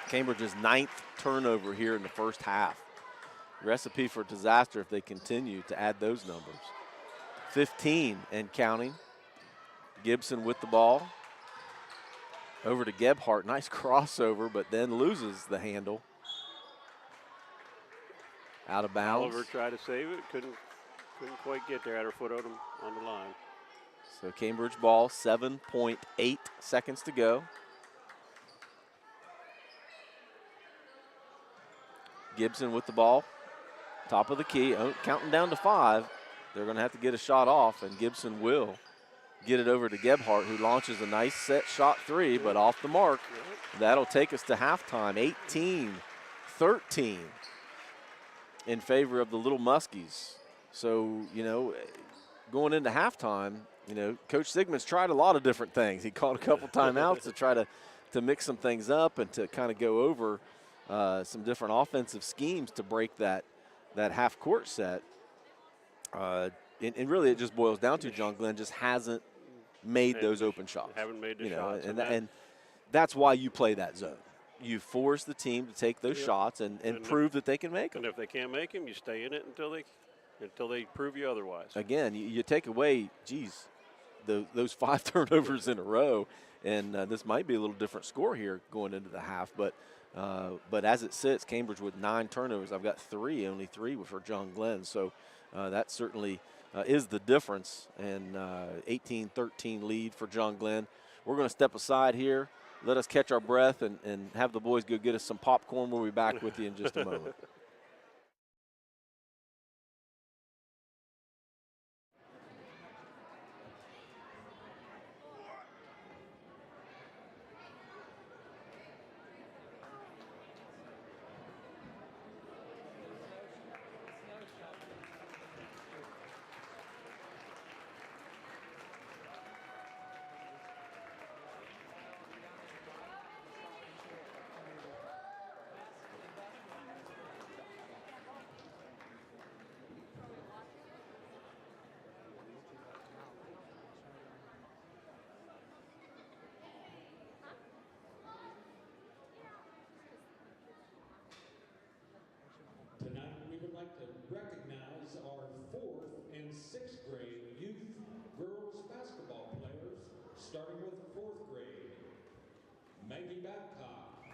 Cambridge's 9th turnover here in the first half. Recipe for disaster if they continue to add those numbers. 15 and counting. Gibson with the ball. Over to Gebhardt. Nice crossover, but then loses the handle. Out of bounds. Oliver tried to save it. Couldn't quite get there. Had her foot on the line. So Cambridge ball, 7.8 seconds to go. Gibson with the ball, top of the key, counting down to 5. They're going to have to get a shot off, and Gibson will. get it over to Gebhardt, who launches a nice set shot three, but off the mark. That'll take us to halftime, 18-13 in favor of the Little Muskies. So, you know, going into halftime, you know, Coach Sigmund's tried a lot of different things. He called a couple timeouts to try to mix some things up and to kind of go over some different offensive schemes to break that half-court set. And really it just boils down to John Glenn just hasn't made those open shots. Haven't made the you know, shots. and that's why you play that zone. You force the team to take those shots and prove that they can make them. And if they can't make them, you stay in it until they prove you otherwise. Again, you take away, those 5 turnovers in a row, and this might be a little different score here going into the half. But as it sits, Cambridge with 9 turnovers. I've got only three for John Glenn. So that certainly is the difference. And 18-13 lead for John Glenn. We're going to step aside here. Let us catch our breath and have the boys go get us some popcorn. We'll be back with you in just a moment. Tonight, we would like to recognize our 4th and 6th grade youth girls basketball players, starting with 4th grade. Maggie Babcock,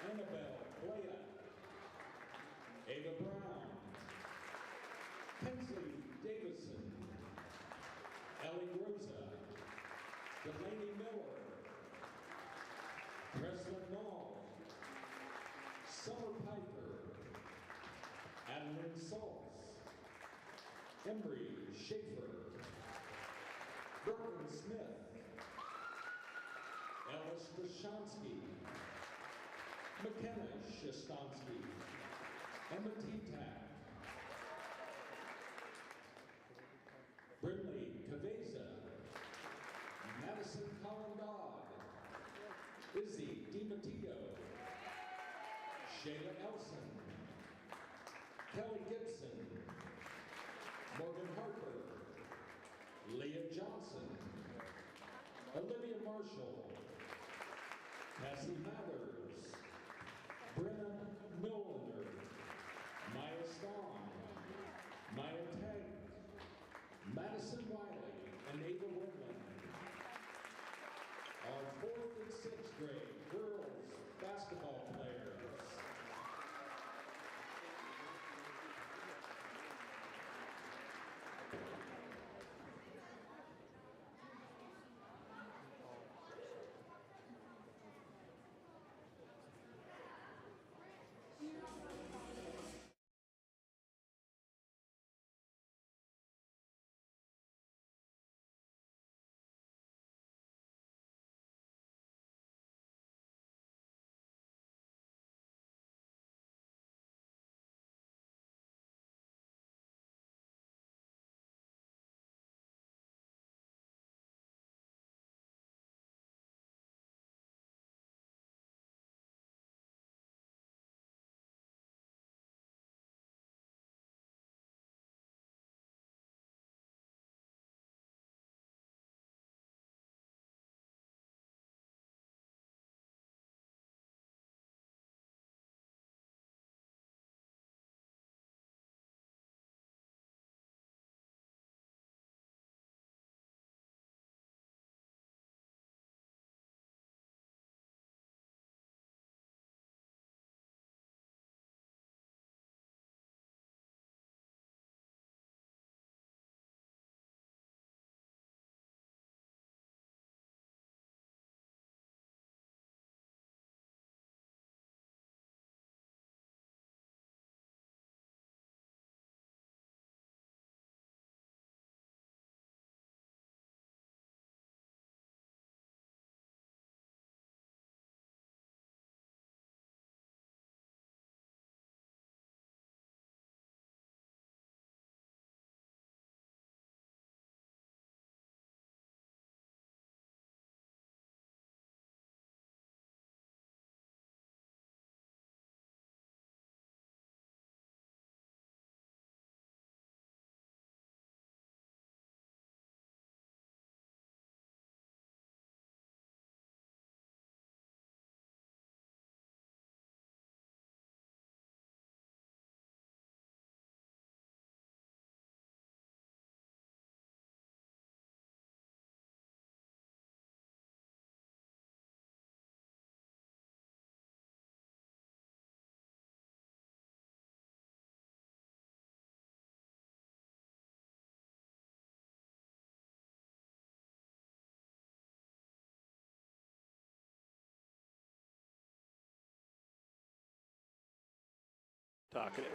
Annabelle Blea, Ava Brown, Kinsley Davison, Ellie Rosa, Delaney Miller, Presley Nall, Summer Piper, Adeline Saltz, Embry Schaefer, Brooklyn Smith, Ellis Krashansky, McKenna Shastonsky, Emma T-Tack, Brinley Caveza, Madison Collin Dodd, Izzy DiMatteo, Shayla Elson, Kelly Gibson, Morgan Harper, Leah Johnson, Olivia Marshall, Cassie Mathers, Brenna Millender, Maya Stawn, Maya Tank, Madison Wiley, and Ava Woodland. Our 4th and 6th grade girls basketball players. Talkative.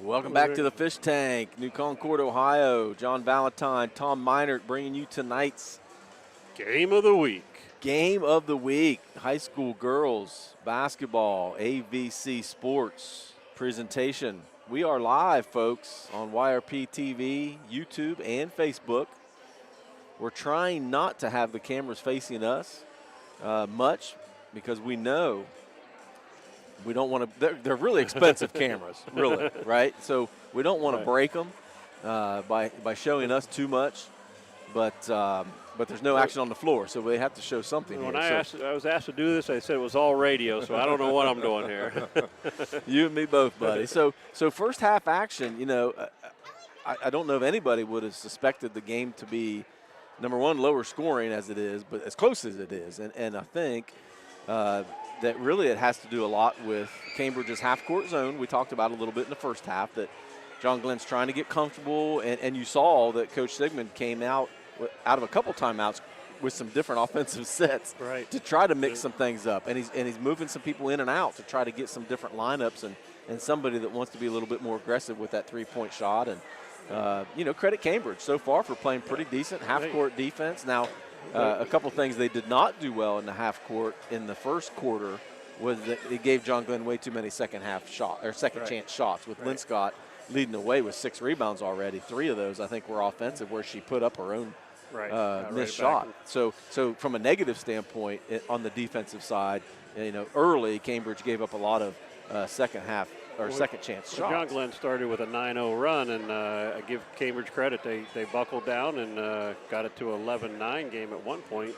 Welcome back to the Fish Tank, New Concord, Ohio. John Valentine, Tom Meinert bringing you tonight's Game of the week. Game of the week. High school girls basketball, AVC Sports presentation. We are live, folks, on YRP TV, YouTube, and Facebook. We're trying not to have the cameras facing us much because we know we don't want to. They're really expensive cameras, really, right? So we don't want to break them by showing us too much. But there's no action on the floor, so we have to show something. When I was asked to do this, I said it was all radio, so I don't know what I'm doing here. You and me both, buddy. So first half action, you know, I don't know if anybody would have suspected the game to be, number one, lower scoring as it is, but as close as it is. And I think that really it has to do a lot with Cambridge's half-court zone. We talked about a little bit in the first half that John Glenn's trying to get comfortable, and you saw that Coach Sigmund came out of a couple timeouts with some different offensive sets to try to mix some things up. And he's moving some people in and out to try to get some different lineups and somebody that wants to be a little bit more aggressive with that three-point shot. And, you know, credit Cambridge so far for playing pretty decent half-court defense. Now, a couple things they did not do well in the half-court in the first quarter was that it gave John Glenn way too many second-half shots or second-chance shots with Linscott leading the way with 6 rebounds already. 3 of those, I think, were offensive where she put up her own missed shot. So from a negative standpoint on the defensive side, you know, early Cambridge gave up a lot of second chance shots. John Glenn started with a 9-0 run, and I give Cambridge credit. They buckled down and got it to an 11-9 game at one point.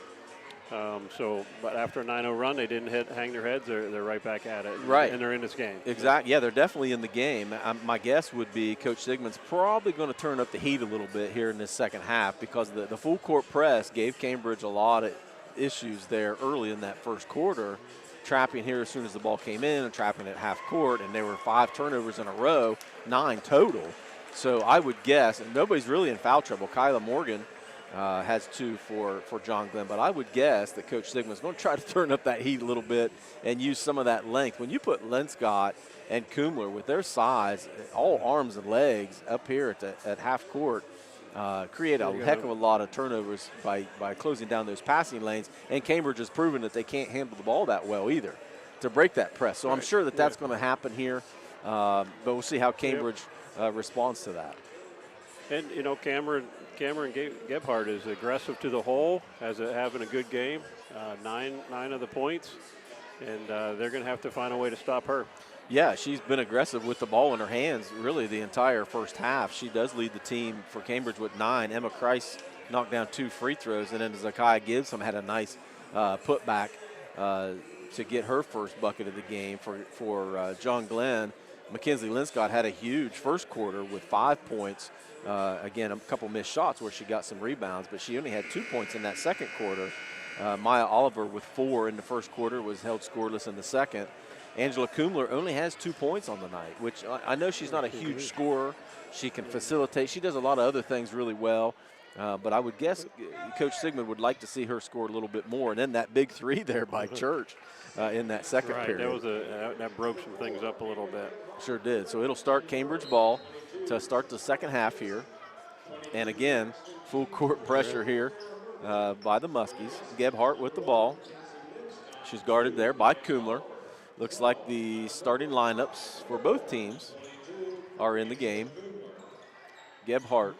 But after a 9-0 run, they didn't hang their heads. They're right back at it. And they're in this game. Exactly. Yeah, they're definitely in the game. My guess would be Coach Sigmund's probably going to turn up the heat a little bit here in this second half because the full court press gave Cambridge a lot of issues there early in that first quarter, trapping here as soon as the ball came in and trapping at half court. And there were 5 turnovers in a row, 9 total. So I would guess, and nobody's really in foul trouble. Kyla Morgan has 2 for John Glenn, but I would guess that Coach Sigmund's going to try to turn up that heat a little bit and use some of that length. When you put Linscott and Kumler with their size, all arms and legs up here at half court, create a heck of a lot of turnovers by closing down those passing lanes. And Cambridge has proven that they can't handle the ball that well either to break that press. So I'm sure that that's going to happen here, but we'll see how Cambridge responds to that. And, you know, Cameron Gebhardt is aggressive to the hole, having a good game, 9 of the points, and they're going to have to find a way to stop her. Yeah, she's been aggressive with the ball in her hands really the entire first half. She does lead the team for Cambridge with 9. Emma Kreis knocked down 2 free throws, and then Zakiya Gibson had a nice putback to get her first bucket of the game for John Glenn. Mackenzie Linscott had a huge first quarter with 5 points. Again, a couple missed shots where she got some rebounds, but she only had 2 points in that second quarter. Maya Oliver with 4 in the first quarter was held scoreless in the second. Angela Kumler only has 2 points on the night, which I know she's not a huge scorer. She can facilitate. She does a lot of other things really well. But I would guess Coach Sigmund would like to see her score a little bit more. And then that big 3 there by Church in that second period. That broke some things up a little bit. Sure did. So it'll start Cambridge ball to start the second half here. And again, full court pressure here by the Muskies. Gebhardt with the ball. She's guarded there by Kumler. Looks like the starting lineups for both teams are in the game. Gebhardt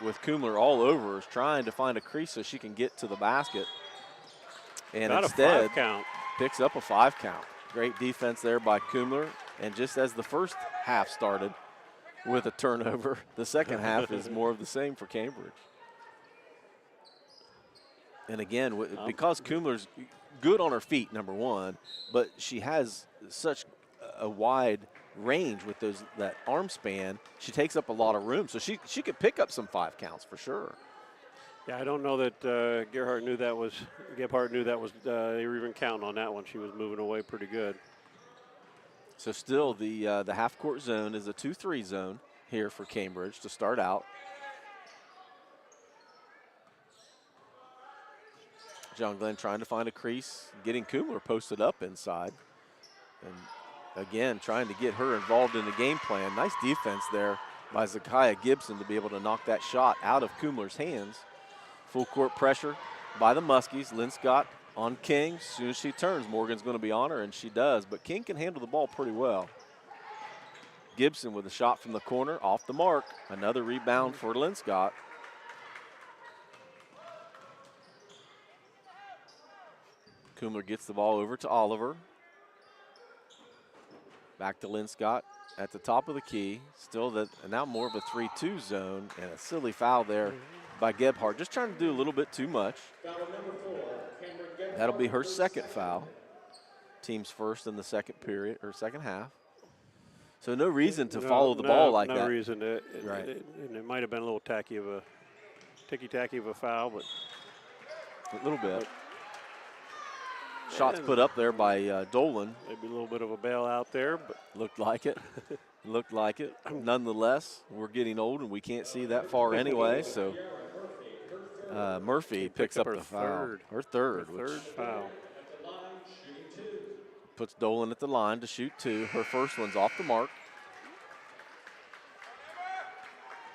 with Kumler all over is trying to find a crease so she can get to the basket. And instead picks up a 5 count. Great defense there by Kumler. And just as the first half started with a turnover, the second half is more of the same for Cambridge. And again, because Kumler's good on her feet, number one, but she has such a wide range with that arm span, she takes up a lot of room. So she could pick up some 5 counts for sure. Yeah, I don't know that Gebhardt knew that was they were even counting on that one. She was moving away pretty good. So still the half-court zone is a 2-3 zone here for Cambridge to start out. John Glenn trying to find a crease, getting Kumler posted up inside. And again, trying to get her involved in the game plan. Nice defense there by Zakiya Gibson to be able to knock that shot out of Kumler's hands. Full court pressure by the Muskies. Lynn Scott on King. As soon as she turns, Morgan's going to be on her, and she does. But King can handle the ball pretty well. Gibson with a shot from the corner, off the mark. Another rebound for Lynn Scott. Kumler gets the ball over to Oliver. Back to Lynn Scott at the top of the key. Still now more of a 3-2 zone, and a silly foul there by Gebhardt. Just trying to do a little bit too much. That'll be her second foul. Team's first in the second period, or second half. So no reason to follow the ball like that. No reason to. Right. It might have been a little ticky-tacky of a foul, but a little bit. Shots put up there by Dolan. Maybe a little bit of a bailout there, but looked like it. Looked like it. Nonetheless, we're getting old and we can't see that far anyway. So Murphy picks up the foul. Her third foul. Puts Dolan at the line to shoot 2. Her first one's off the mark.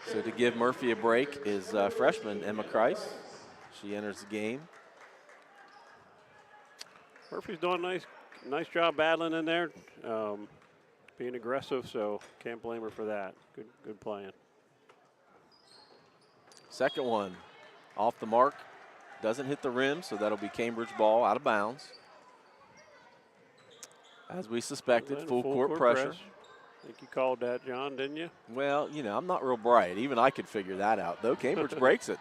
So to give Murphy a break is freshman Emma Kreis. She enters the game. Murphy's doing a nice job battling in there, being aggressive, so can't blame her for that. Good playing. Second one off the mark. Doesn't hit the rim, so that'll be Cambridge ball out of bounds. As we suspected, full court pressure. I think you called that, John, didn't you? Well, you know, I'm not real bright. Even I could figure that out, though. Cambridge breaks it.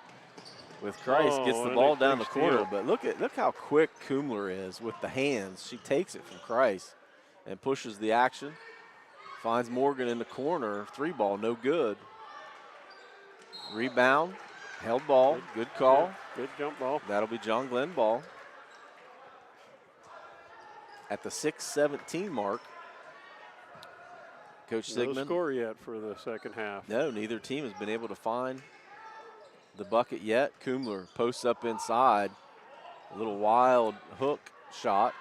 With Kreis, gets the ball down the corner, but look how quick Kumler is with the hands. She takes it from Kreis and pushes the action. Finds Morgan in the corner. 3-ball, no good. Rebound, held ball, good call. Good jump ball. That'll be John Glenn ball. At the 6:17 mark, Coach Sigmund. No score yet for the second half. No, neither team has been able to find the bucket yet. Kumler posts up inside. A little wild hook shot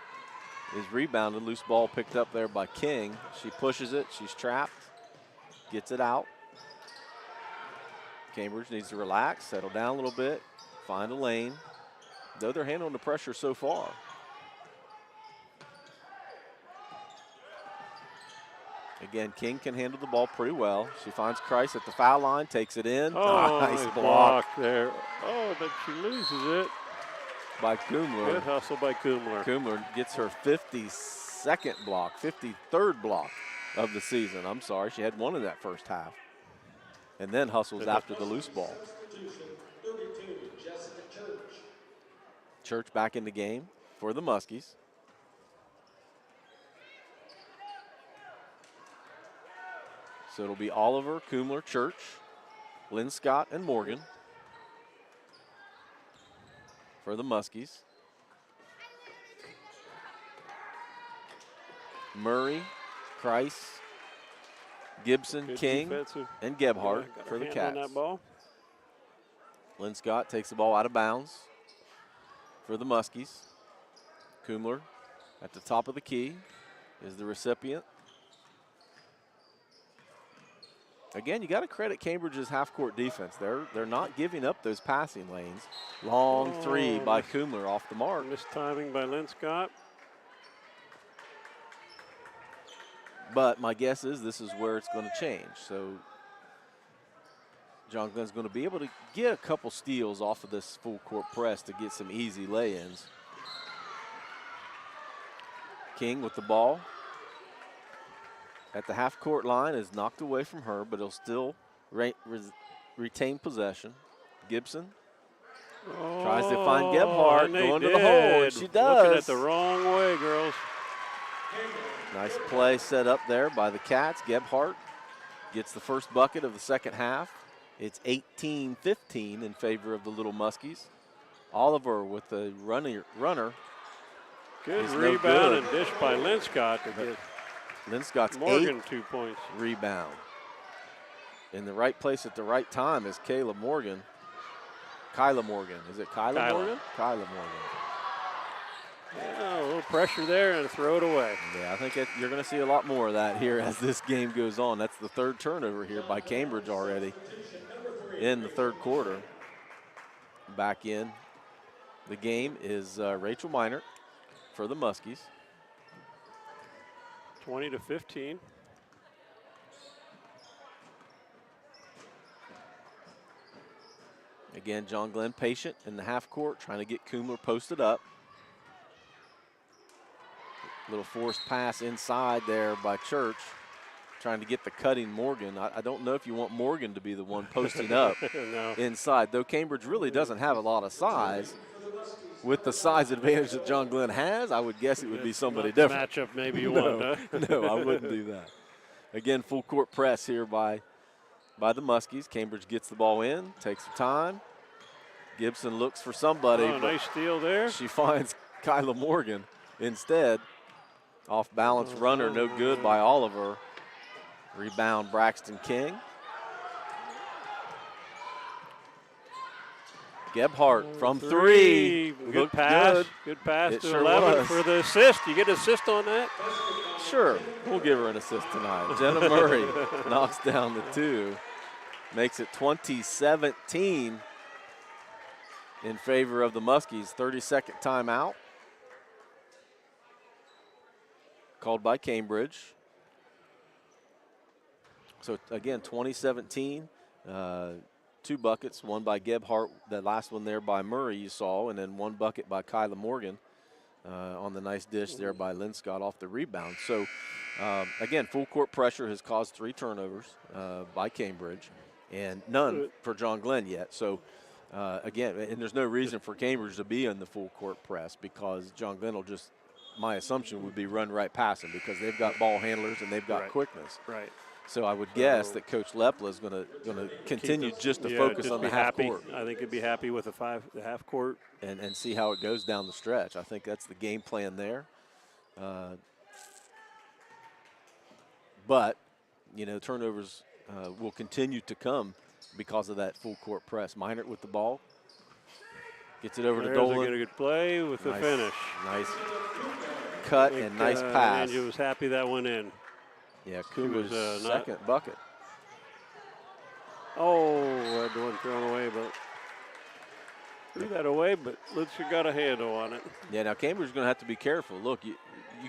is rebounded. Loose ball picked up there by King. She pushes it. She's trapped. Gets it out. Cambridge needs to relax, settle down a little bit, find a lane. Though they're handling the pressure so far. Again, King can handle the ball pretty well. She finds Kreis at the foul line, takes it in. Oh, nice block there. Oh, but she loses it. By Kumler. Good hustle by Kumler. Kumler gets her 52nd block, 53rd block of the season. I'm sorry, she had one in that first half. And then hustles after the loose ball. Church back in the game for the Muskies. So it'll be Oliver, Kumler, Church, Lynn Scott, and Morgan for the Muskies. Murray, Kreis, Gibson, Good King, defensive. and Gebhardt for the Cats. That ball. Lynn Scott takes the ball out of bounds for the Muskies. Kumler at the top of the key is the recipient. Again, you got to credit Cambridge's half-court defense. They're not giving up those passing lanes. Long three by Kumler off the mark. Missed timing by Lynn Scott. But my guess is this is where it's going to change. So John Glenn's going to be able to get a couple steals off of this full-court press to get some easy lay-ins. King with the ball. At the half-court line is knocked away from her, but he'll still retain possession. Gibson tries to find Gebhardt going to the hole, and she does. Looking at the wrong way, girls. Nice play set up there by the Cats. Gebhardt gets the first bucket of the second half. It's 18-15 in favor of the Little Muskies. Oliver with the runner. Good rebound and dish by Lynn Scott to get Lynn Scott's Morgan 8th 2 points. rebound. In the right place at the right time is Kyla Morgan. Is it Kyla Morgan? Kyla Morgan. Yeah, a little pressure there and throw it away. Yeah, I think you're going to see a lot more of that here as this game goes on. That's the third turnover here by Cambridge already in the third quarter. Back in the game is Rachel Minert for the Muskies. 20-15. Again, John Glenn patient in the half court, trying to get Kumler posted up. Little forced pass inside there by Church, trying to get the cutting Morgan. I don't know if you want Morgan to be the one posting up No. inside, though Cambridge really doesn't have a lot of size. With the size advantage that John Glenn has, I would guess it would be somebody different. Matchup maybe you want, huh? No, I wouldn't do that. Again, full court press here by the Muskies. Cambridge gets the ball in, takes some time. Gibson looks for somebody. Oh, nice steal there. She finds Kyla Morgan instead. Off balance runner, no good by Oliver. Rebound Braxton King. Gebhardt from three. Good pass. Good. Good pass It to sure 11 was. for the assist. You get an assist on that? Sure, we'll give her an assist tonight. Jenna Murray knocks down the two. Makes it 20-17 in favor of the Muskies. 30-second timeout. Called by Cambridge. So again, 2017, 2 buckets, one by Gebhardt, that last one there by Murray you saw, and then 1 bucket by Kyla Morgan on the nice dish there by Linscott off the rebound. So again, full court pressure has caused 3 turnovers by Cambridge, and none for John Glenn yet. So again, and there's no reason for Cambridge to be in the full court press, because John Glenn will just, my assumption would be, run right past them, because they've got ball handlers and they've got quickness. Right. So I would guess that Coach Lepla is going to continue just to focus on the half court. I think he'd be happy with the half court. And see how it goes down the stretch. I think that's the game plan there. But, you know, turnovers will continue to come because of that full court press. Minert with the ball. Gets it over to Dolan. There's a good play with the finish. Nice cut and nice pass. Angie was happy that went in. Yeah, Kuma's second bucket. Oh, had the one thrown away, but threw that away, but looks like you got a handle on it. Yeah, now Cambridge's going to have to be careful. Look, you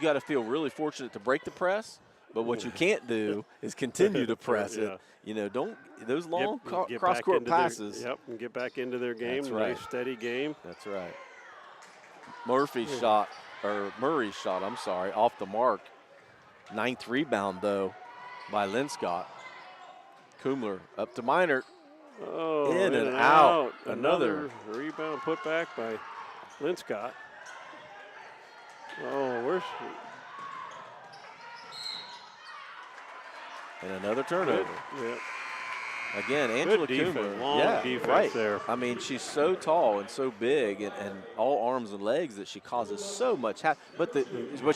got to feel really fortunate to break the press, but what you can't do is continue to press it. You know, don't those long cross-court passes. And get back into their game. That's right. Nice, steady game. That's right. Murray's shot, I'm sorry, off the mark. 9th rebound, though, by Linscott. Kumler up to Minert. Oh, in and out. Another rebound put back by Linscott. Oh, And another turnover. Yep. Again, Angela Good defense, Kumler. long defense right there. I mean, she's so tall and so big and all arms and legs that she causes so much but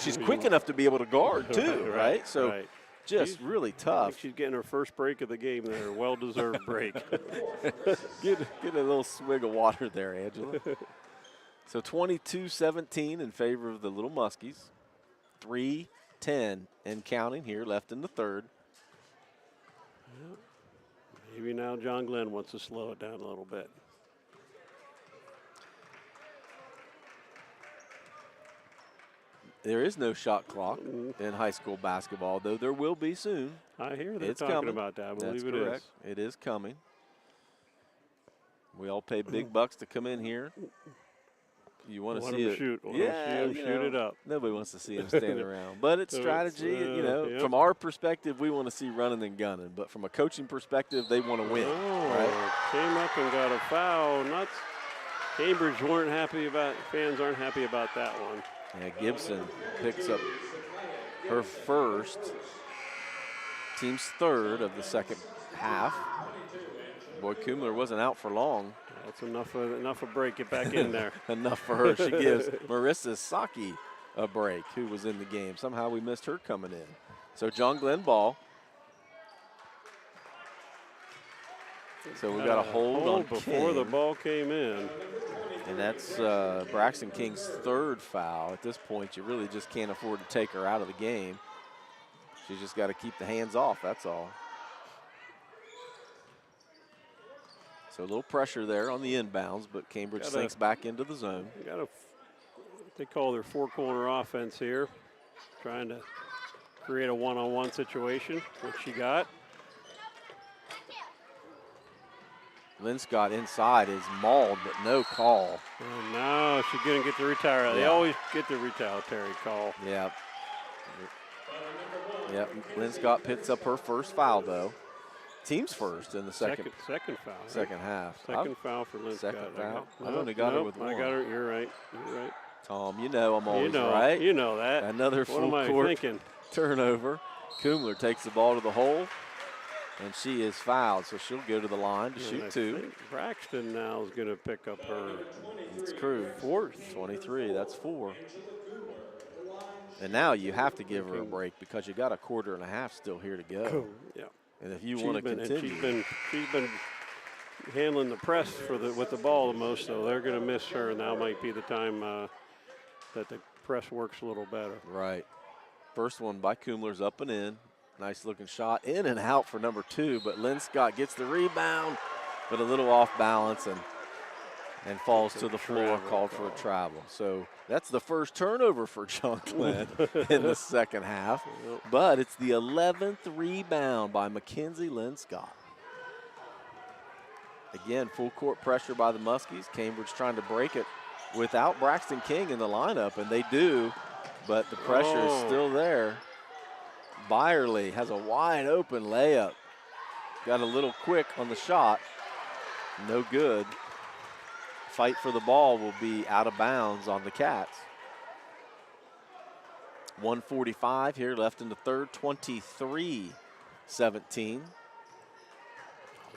she's quick enough to be able to guard too, right? So just really tough. She's getting her first break of the game there, well-deserved break. Get a little swig of water there, Angela. So 22-17 in favor of the Little Muskies. 3:10 and counting here left in the third. Maybe now John Glenn wants to slow it down a little bit. There is no shot clock in high school basketball, though there will be soon. I hear they're It's talking coming. about that. I That's believe correct. It is coming. We all pay big bucks to come in here. You want to see it. Shoot. Yeah, shoot it up. Nobody wants to see him stand around. But it's strategy. From our perspective, we want to see running and gunning. But from a coaching perspective, they want to win. Right? Came up and got a foul. Cambridge fans aren't happy about that one. Yeah, Gibson picks up her first, team's third of the second half. Boy, Kumler wasn't out for long. That's enough of break. Get back in there. Enough for her. She gives Marissa Saki a break, who was in the game. Somehow we missed her coming in. So John Glenn ball. So we got a hold on before King. the ball came in. And that's Braxton King's third foul. At this point, you really just can't afford to take her out of the game. She's just got to keep the hands off, that's all. So a little pressure there on the inbounds, but Cambridge sinks back into the zone. They call their four-corner offense here, trying to create a one-on-one situation, which she got. Linscott inside is mauled, but no call. And now she's going to get the retire. They always get the retaliatory call. Yeah. Yep. Linscott picks up her first foul, though. Team's first in the second foul. Second half. Second foul for Linscott. Second foul. I've only got her with one. I got her. You're right. You're right. Tom, you know I'm always right. You know that. Another full court turnover. Kumler takes the ball to the hole, and she is fouled, so she'll go to the line to shoot two. Braxton now is going to pick up her. It's Crew. Fourth. 23, that's 4. And now you have to give her a break because you got a quarter and a half still here to go. Yeah. And if you want to continue. She's been handling the press with the ball the most, so they're going to miss her, and now might be the time that the press works a little better. Right. First one by Kumler's up and in. Nice looking shot in and out for number 2, but Linscott gets the rebound, but a little off balance and falls to the floor, called for a travel. So that's the first turnover for John Glenn in the second half, but it's the 11th rebound by Mackenzie Linscott. Again, full court pressure by the Muskies. Cambridge trying to break it without Braxton King in the lineup, and they do, but the pressure is still there. Byerly has a wide open layup. Got a little quick on the shot. No good. Fight for the ball will be out of bounds on the Cats. 1:45 here left in the third, 23-17.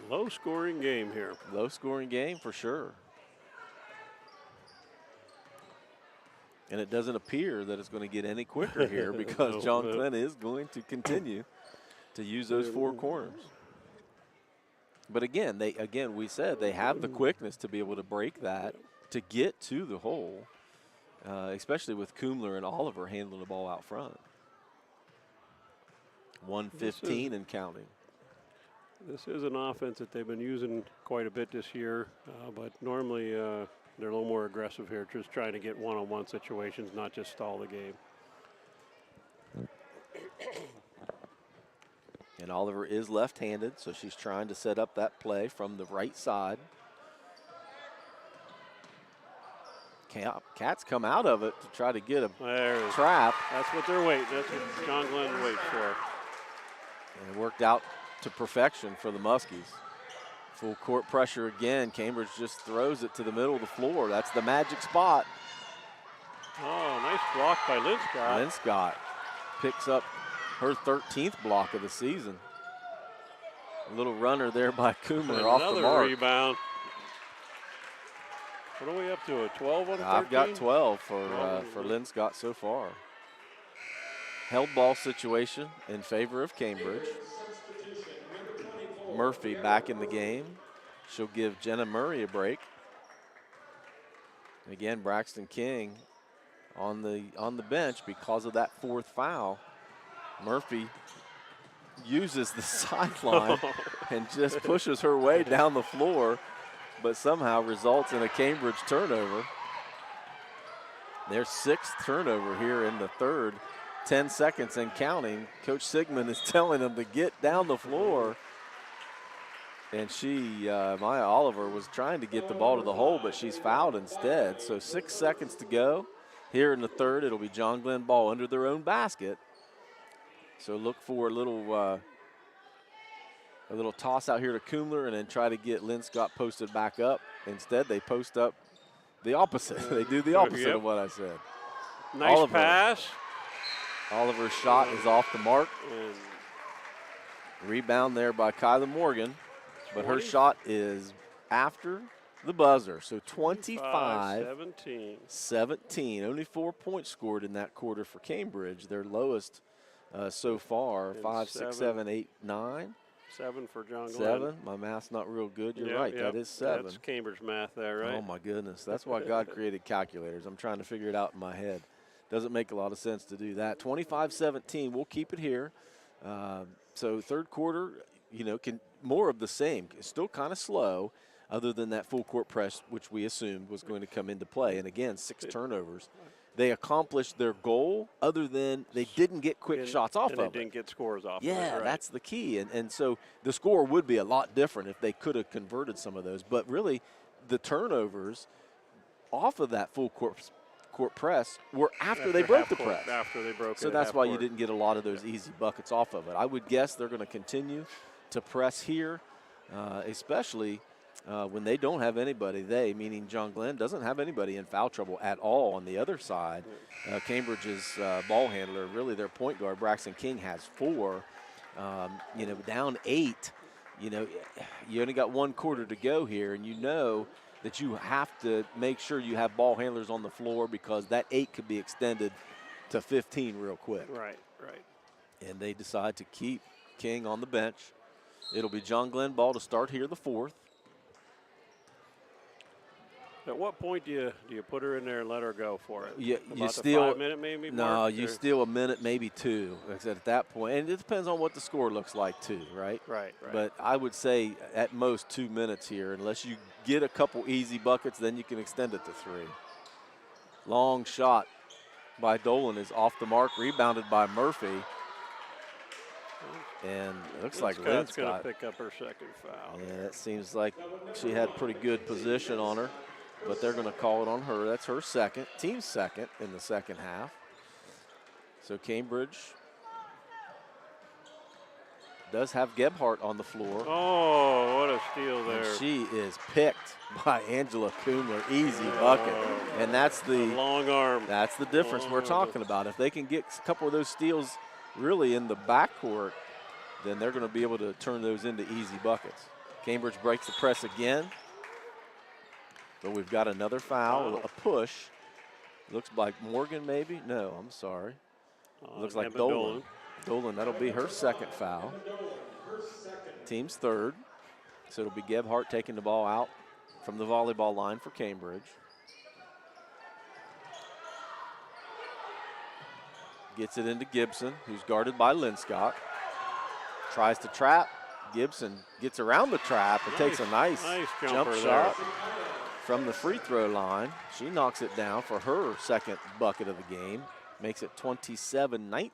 Low scoring game here. Low scoring game for sure. And it doesn't appear that it's going to get any quicker here because John Glenn is going to continue to use those four corners. But again, we said they have the quickness to be able to break that, to get to the hole, especially with Kumler and Oliver handling the ball out front. 1:15 and counting. This is an offense that they've been using quite a bit this year, but normally they're a little more aggressive here, just trying to get one-on-one situations, not just stall the game. And Oliver is left-handed, so she's trying to set up that play from the right side. Cats come out of it to try to get a trap. That's what they're waiting. That's what John Glenn waits for. And it worked out to perfection for the Muskies. Full court pressure again. Cambridge just throws it to the middle of the floor. That's the magic spot. Oh, nice block by Linscott. Linscott picks up her 13th block of the season. A little runner there by Kumler off the mark. Another rebound. What are we up to, a 12 on 13? I've got 12 for Linscott so far. Held ball situation in favor of Cambridge. Murphy back in the game. She'll give Jenna Murray a break. Again, Braxton King on the bench because of that fourth foul. Murphy uses the sideline and just pushes her way down the floor, but somehow results in a Cambridge turnover. Their 6th turnover here in the third. 10 seconds and counting. Coach Sigmund is telling them to get down the floor. And Maya Oliver was trying to get the ball to the hole, but she's fouled instead. So 6 seconds to go. Here in the third, it'll be John Glenn ball under their own basket. So look for a little toss out here to Kumler and then try to get Linscott posted back up. Instead, they post up the opposite. They do the opposite of what I said. Nice pass. Oliver's shot is off the mark. Rebound there by Kyla Morgan. But her shot is after the buzzer. So 25-17. Only 4 points scored in that quarter for Cambridge. Their lowest so far, 5, 6, 7, 8, 9. 7 for John Glenn. 7. My math's not real good. You're right. That is 7. That's Cambridge math there, right? Oh, my goodness. That's why God created calculators. I'm trying to figure it out in my head. Doesn't make a lot of sense to do that. 25-17. We'll keep it here. So third quarter, more of the same. It's still kind of slow, other than that full court press, which we assumed was going to come into play. And, again, 6 turnovers. They accomplished their goal, other than they didn't get quick shots off of it. They didn't get scores off of it. Yeah, Right. that's the key. And so the score would be a lot different if they could have converted some of those. But really, the turnovers off of that full court press were after they broke the press. After they broke it. So that's why you didn't get a lot of those easy buckets off of it. I would guess they're going to continue to press here, especially when they don't have anybody. They, meaning John Glenn, doesn't have anybody in foul trouble at all on the other side. Cambridge's ball handler, really their point guard, Braxton King, has 4. Down 8. You only got 1 quarter to go here, and that you have to make sure you have ball handlers on the floor, because that 8 could be extended to 15 real quick. Right. And they decide to keep King on the bench. It'll be John Glenn ball to start here, the 4th. At what point do you put her in there and let her go for it? You About steal. the 5-minute maybe? No, mark, you or? steal a minute, maybe 2. Like I said, at that point, and it depends on what the score looks like too, right? Right. But I would say at most 2 minutes here, unless you get a couple easy buckets, then you can extend it to 3. Long shot by Dolan is off the mark, rebounded by Murphy. And it looks like Lynn's going to pick up her second foul. Yeah, it seems like she had pretty good position on her, but they're going to call it on her. That's her second, team's second in the second half. So Cambridge does have Gebhardt on the floor. Oh, what a steal there. And she is picked by Angela Kumler. Easy bucket. And that's the long arm. That's the difference we're talking about. If they can get a couple of those steals really in the backcourt, then they're going to be able to turn those into easy buckets. Cambridge breaks the press again. But we've got another foul, a push. Looks like Morgan maybe. No, I'm sorry. Looks like Dolan. Dolan, that'll be her second foul. Team's third. So it'll be Gebhardt taking the ball out from the volleyball line for Cambridge. Gets it into Gibson, who's guarded by Linscott. Tries to trap. Gibson gets around the trap and takes a nice jump shot from the free throw line. She knocks it down for her second bucket of the game. Makes it 27-19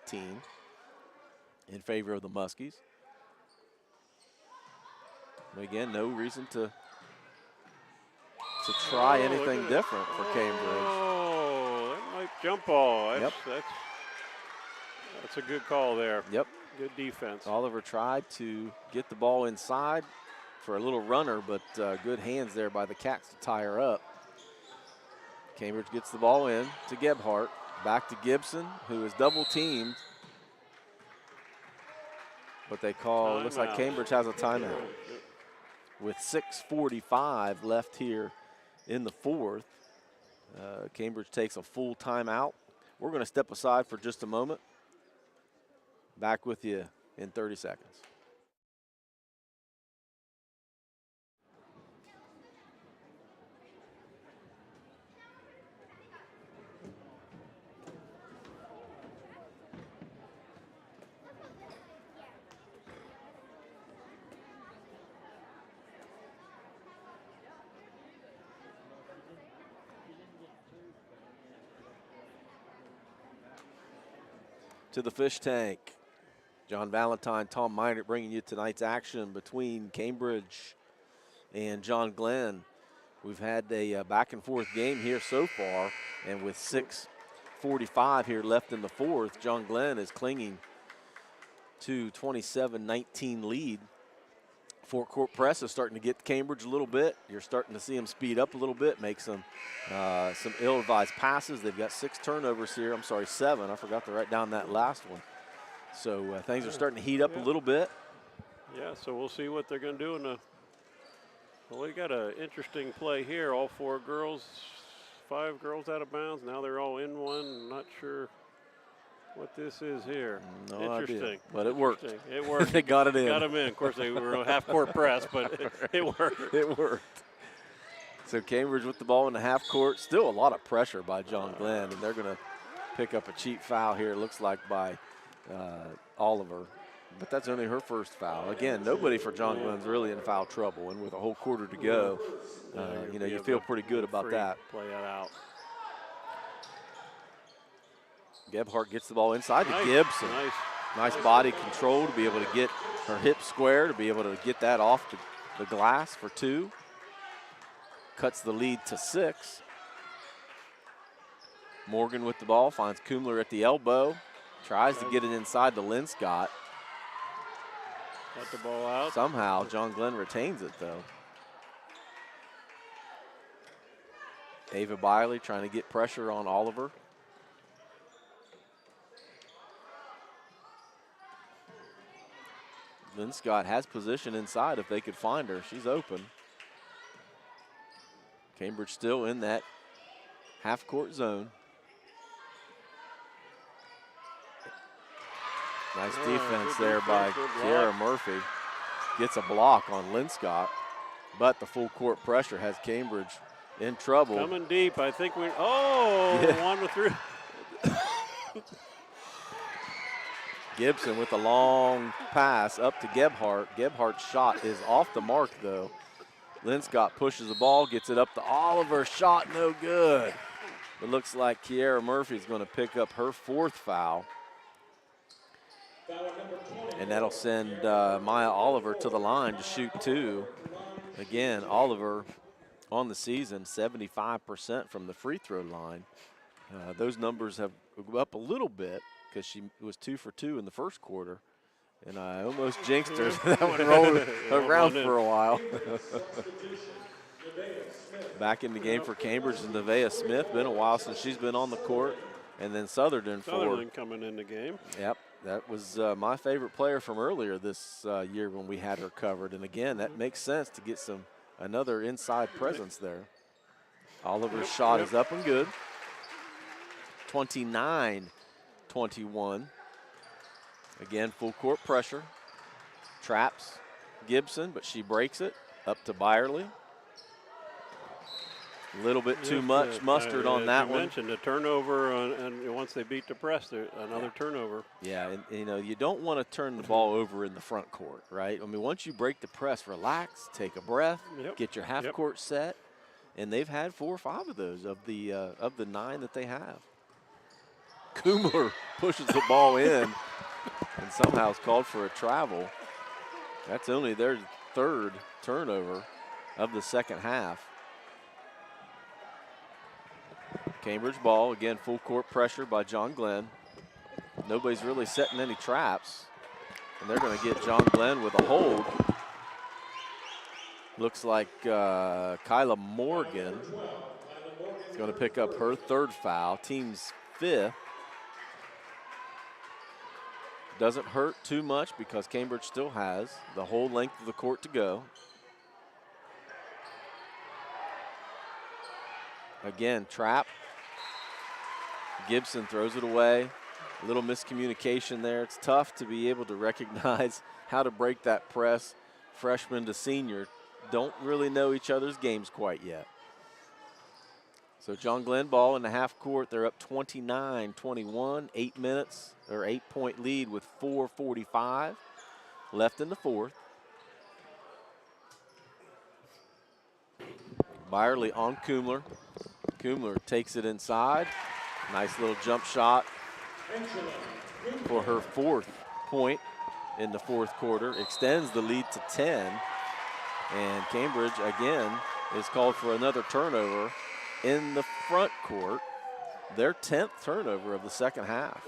in favor of the Muskies. But again, no reason to try anything different for Cambridge. Oh, that might jump ball. Yep. That's a good call there. Yep. Good defense. Oliver tried to get the ball inside for a little runner, but good hands there by the Cats to tie her up. Cambridge gets the ball in to Gebhardt. Back to Gibson, who is double teamed. But they call, it looks like Cambridge has a timeout. With 6:45 left here in the 4th, Cambridge takes a full timeout. We're going to step aside for just a moment. Back with you in 30 seconds. To the fish tank. John Valentine, Tom Minert bringing you tonight's action between Cambridge and John Glenn. We've had a back and forth game here so far, and with 6:45 here left in the 4th, John Glenn is clinging to 27-19 lead. Four-court press is starting to get Cambridge a little bit. You're starting to see them speed up a little bit, make some ill-advised passes. They've got 6 turnovers here. I'm sorry, 7. I forgot to write down that last one. So things are starting to heat up a little bit. Yeah, so we'll see what they're going to do. Well, we got an interesting play here. All 4 girls, 5 girls out of bounds. Now they're all in one. I'm not sure what this is here. No Interesting. idea, but it worked. It worked. They got it in. Got them in. Of course, they were a half-court press, but it worked. It worked. So Cambridge with the ball in the half court. Still a lot of pressure by John Glenn, and they're going to pick up a cheap foul here, it looks like, by Oliver. But that's only her first foul. Again, nobody for John Glenn's really in foul trouble, and with a whole quarter to go, you feel pretty good about that. Play that out. Gebhardt gets the ball inside to Gibson. Nice body control to be able to get her hip square, to be able to get that off the glass for 2. Cuts the lead to 6. Morgan with the ball, finds Kumler at the elbow. Tries to get it inside to Linscott. Got the ball out. Somehow John Glenn retains it though. Ava Biley trying to get pressure on Oliver. Linscott has position inside if they could find her. She's open. Cambridge still in that half-court zone. Nice defense there by Kiara Murphy. Gets a block on Linscott, but the full court pressure has Cambridge in trouble. Coming deep, I think we. One with 3. Gibson with a long pass up to Gebhardt. Gebhardt's shot is off the mark though. Linscott pushes the ball, gets it up to Oliver. Shot no good. It looks like Kiara Murphy's going to pick up her 4th foul. And that'll send Maya Oliver to the line to shoot 2. Again, Oliver on the season, 75% from the free throw line. Those numbers have gone up a little bit because she was 2 for 2 in the first quarter. And I almost jinxed her. That one rolled around for a while. Back in the game for Cambridge and Nevaeh Smith. Been a while since she's been on the court. And then Southerton Ford coming in the game. Yep, that was my favorite player from earlier this year when we had her covered. And again, that makes sense to get another inside presence there. Oliver's shot is up and good. 29-21. Again, full court pressure. Traps Gibson, but she breaks it. Up to Byerly. A little bit too much mustard on that one. You mentioned a turnover, and once they beat the press, another turnover. Yeah, and you don't want to turn the ball over in the front court, right? I mean, once you break the press, relax, take a breath, get your half court set, and they've had 4 or 5 of those of the 9 that they have. Kumler pushes the ball in and somehow is called for a travel. That's only their 3rd turnover of the second half. Cambridge ball, again, full court pressure by John Glenn. Nobody's really setting any traps. And they're going to get John Glenn with a hold. Looks like Kyla Morgan is going to pick up her 3rd foul, team's 5th. Doesn't hurt too much because Cambridge still has the whole length of the court to go. Again, trap. Gibson throws it away. A little miscommunication there. It's tough to be able to recognize how to break that press. Freshman to senior don't really know each other's games quite yet. So John Glenn ball in the half court. They're up 29-21, 8 minutes or 8-point lead with 4:45 left in the 4th. Byerly on Kumler. Kumler takes it inside. Nice little jump shot for her 4th point in the 4th quarter. Extends the lead to 10. And Cambridge, again, is called for another turnover in the front court. Their 10th turnover of the second half.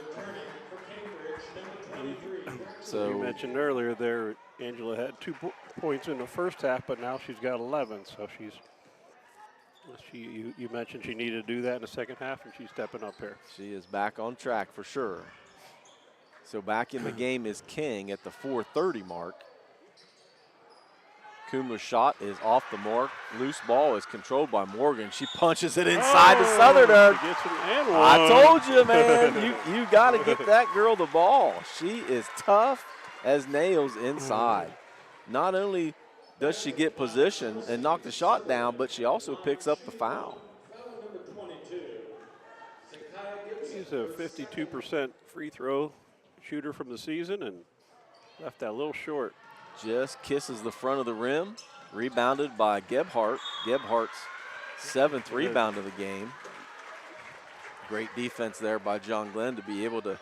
So you mentioned earlier there, Angela had 2 points in the first half, but now she's got 11. So you mentioned she needed to do that in the second half, and she's stepping up here. She is back on track for sure. So back in the game is King at the 4:30 mark. Coomer's shot is off the mark. Loose ball is controlled by Morgan. She punches it inside the Southerner. She gets an and one. I told you, man. you got to get that girl the ball. She is tough as nails inside. Not only does she get position and knock the shot down, but she also picks up the foul. She's a 52% free throw shooter from the season and left that a little short. Just kisses the front of the rim. Rebounded by Gebhardt. Gebhardt's 7th rebound of the game. Great defense there by John Glenn to be able to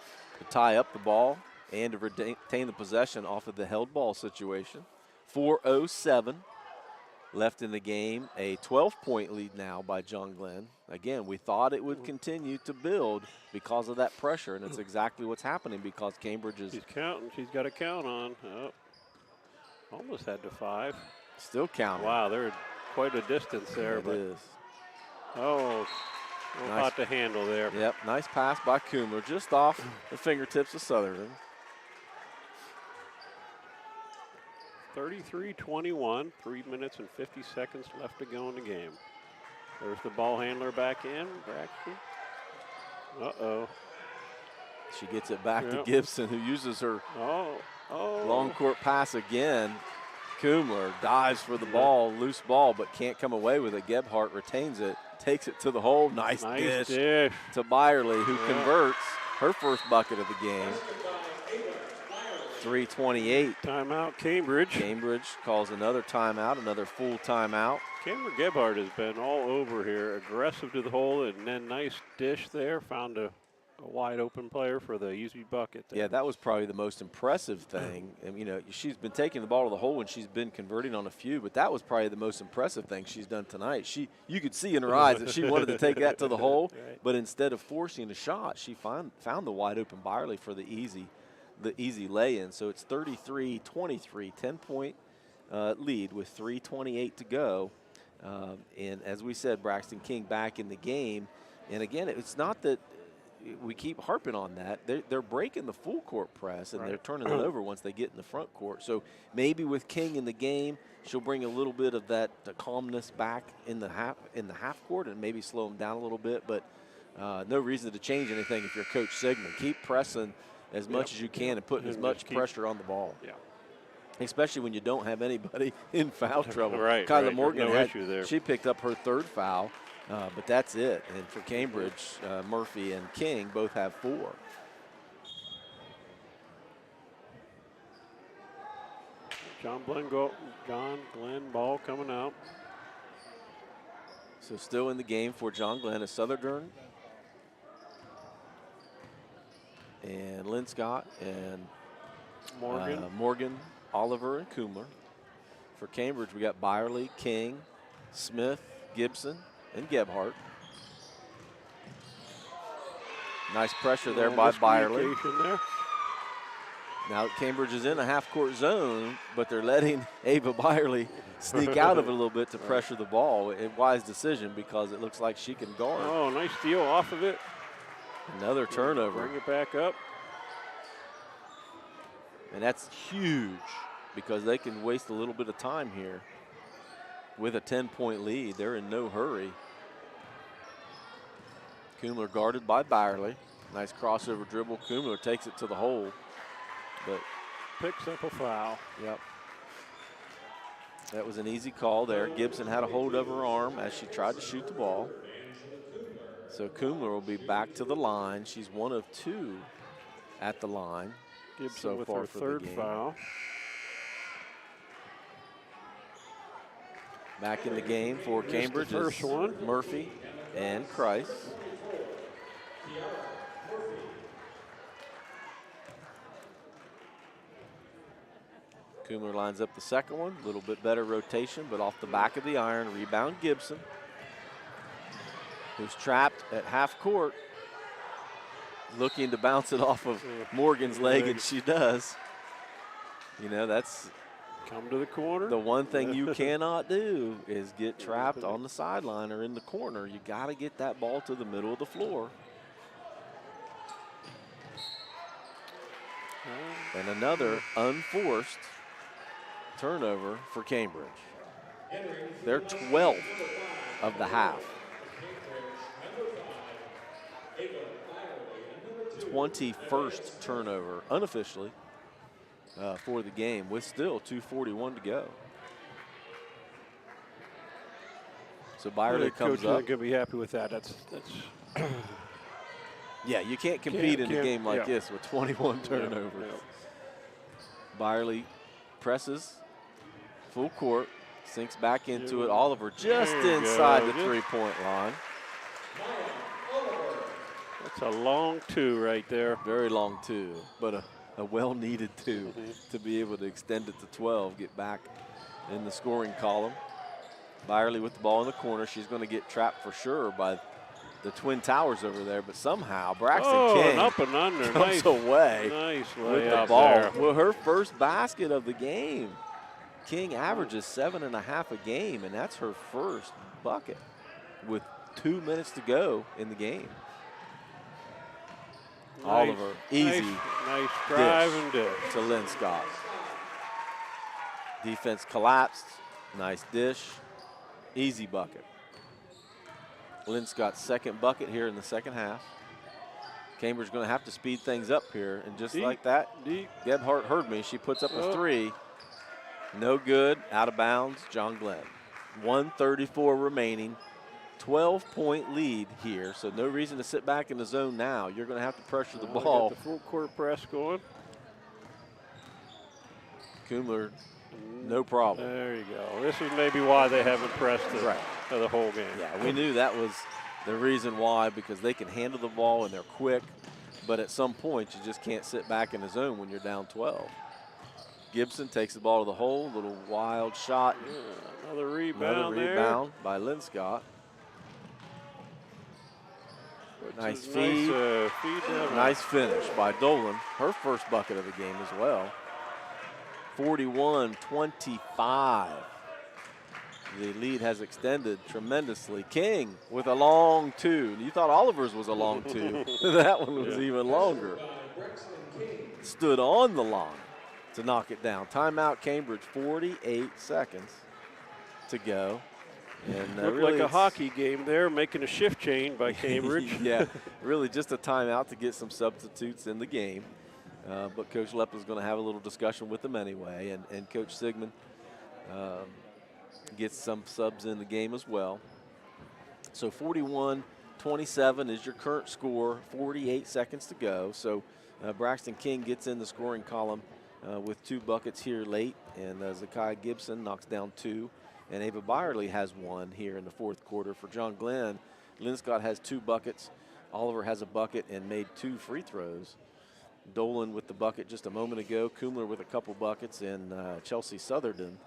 tie up the ball and to retain the possession off of the held ball situation. 4:07 left in the game. A 12-point lead now by John Glenn. Again, we thought it would continue to build because of that pressure, and it's exactly what's happening because Cambridge is. She's counting. She's got to count on. Oh, almost had to 5. Still counting. Wow, they're quite a distance there. It but is. Oh, Nice. hot to handle there. Yep, nice pass by Coomer, just off the fingertips of Sutherland. 33-21, 3 minutes and 50 seconds left to go in the game. There's the ball handler back in. Braxton. Uh-oh. She gets it back to Yep. Gibson, who uses her Oh. long court pass again. Kumler dives for the ball, loose ball, but can't come away with it. Gebhardt retains it, takes it to the hole. Nice dish to Byerly, who converts her first bucket of the game. 3:28. Timeout, Cambridge. Cambridge calls another timeout, another full timeout. Cameron Gebhardt has been all over here, aggressive to the hole, and then nice dish there. Found a wide open player for the easy bucket there. Yeah, that was probably the most impressive thing. And, you know, she's been taking the ball to the hole and she's been converting on a few, but that was probably the most impressive thing she's done tonight. You could see in her eyes that she wanted to take that to the hole, Right. but instead of forcing a shot, she found the wide open Byerly for the easy lay-in. So it's 33-23, 10-point lead with 3:28 to go. And as we said, Braxton King back in the game. And again, it's not that we keep harping on that. They're breaking the full court press and they're turning it over once they get in the front court. So maybe with King in the game, she'll bring a little bit of that calmness back in the half court and maybe slow them down a little bit. But no reason to change anything if you're Coach Sigmund. Keep pressing as much as you can and putting as much pressure on the ball. Yeah. Especially when you don't have anybody in foul trouble. Right. Kyla Morgan no issue there. She picked up her 3rd foul. But that's it. And for Cambridge, Murphy and King both have 4. John Glenn ball coming out. So still in the game for John Glenn is Southern and Lynn Scott and Morgan, Oliver, and Kumler. For Cambridge, we got Byerly, King, Smith, Gibson, and Gebhardt. Nice pressure there by Byerly. There. Now Cambridge is in a half-court zone, but they're letting Ava Byerly sneak out of it a little bit to pressure the ball. A wise decision because it looks like she can guard. Oh, nice steal off of it. Another turnover. Bring it back up. And that's huge because they can waste a little bit of time here. With a 10-point lead, they're in no hurry. Kumler guarded by Byerly. Nice crossover dribble. Kumler takes it to the hole, but picks up a foul. Yep. That was an easy call there. Gibson had a hold of her arm as she tried to shoot the ball. So Kumler will be back to the line. She's 1 of 2 at the line. Gibson so with far her for 3rd the game. foul. Back in the game for Cambridge the first one. Murphy and Christ. Kumler lines up the second one. A little bit better rotation, but off the back of the iron. Rebound Gibson, who's trapped at half court, looking to bounce it off of Morgan's leg, and she does. You know, that's come to the corner. The one thing you cannot do is get trapped on the sideline or in the corner. You got to get that ball to the middle of the floor. And another unforced turnover for Cambridge. Their 12th of the half. 21st turnover unofficially for the game with still 2:41 to go. So Byerly comes Coach up. Coach going to be happy with that. That's Yeah, you can't compete in a game like yeah. this with 21 turnovers. Yeah. Byerly presses full court, sinks back into it. Oliver just inside the three-point line. That's a long two right there. Very long two, but a well-needed two to be able to extend it to 12, get back in the scoring column. Byerly with the ball in the corner. She's going to get trapped for sure by the Twin Towers over there, but somehow Braxton King and up and under. comes away Nice with the layup ball. there. Well, her first basket of the game. King averages 7.5 a game, and that's her first bucket with 2 minutes to go in the game. Nice, Oliver, easy nice drive and dish to Lynn Scott. Defense collapsed. Nice dish. Easy bucket. Lynn Scott's second bucket here in the second half. Cambridge going to have to speed things up here, and just like that, Gebhardt heard me. She puts up a three. No good, out of bounds, John Glenn. 1:34 remaining, 12-point lead here, so no reason to sit back in the zone now. You're going to have to pressure the ball. Get the full court press going. Kumler, no problem. There you go. This is maybe why they haven't pressed the whole game. Yeah, we knew that was the reason why, because they can handle the ball and they're quick, but at some point you just can't sit back in the zone when you're down 12. Gibson takes the ball to the hole, little wild shot. Yeah, another rebound by Lynn Scott. Nice feed. Nice finish by Dolan. Her first bucket of the game as well. 41-25. The lead has extended tremendously. King with a long two. You thought Oliver's was a long two. That one was even longer. Stood on the line to knock it down. Timeout Cambridge, 48 seconds to go. And looked really like a hockey game there, making a shift change by Cambridge. Yeah, really just a timeout to get some substitutes in the game. But Coach Lepp is going to have a little discussion with them anyway. And Coach Sigmund gets some subs in the game as well. So 41-27 is your current score, 48 seconds to go. So Braxton King gets in the scoring column with 2 buckets here late, and Zakiah Gibson knocks down 2, and Ava Byerly has 1 here in the fourth quarter. For John Glenn, Lynn Scott has 2 buckets. Oliver has a bucket and made 2 free throws. Dolan with the bucket just a moment ago. Kumler with a couple buckets, and Chelsea Southerton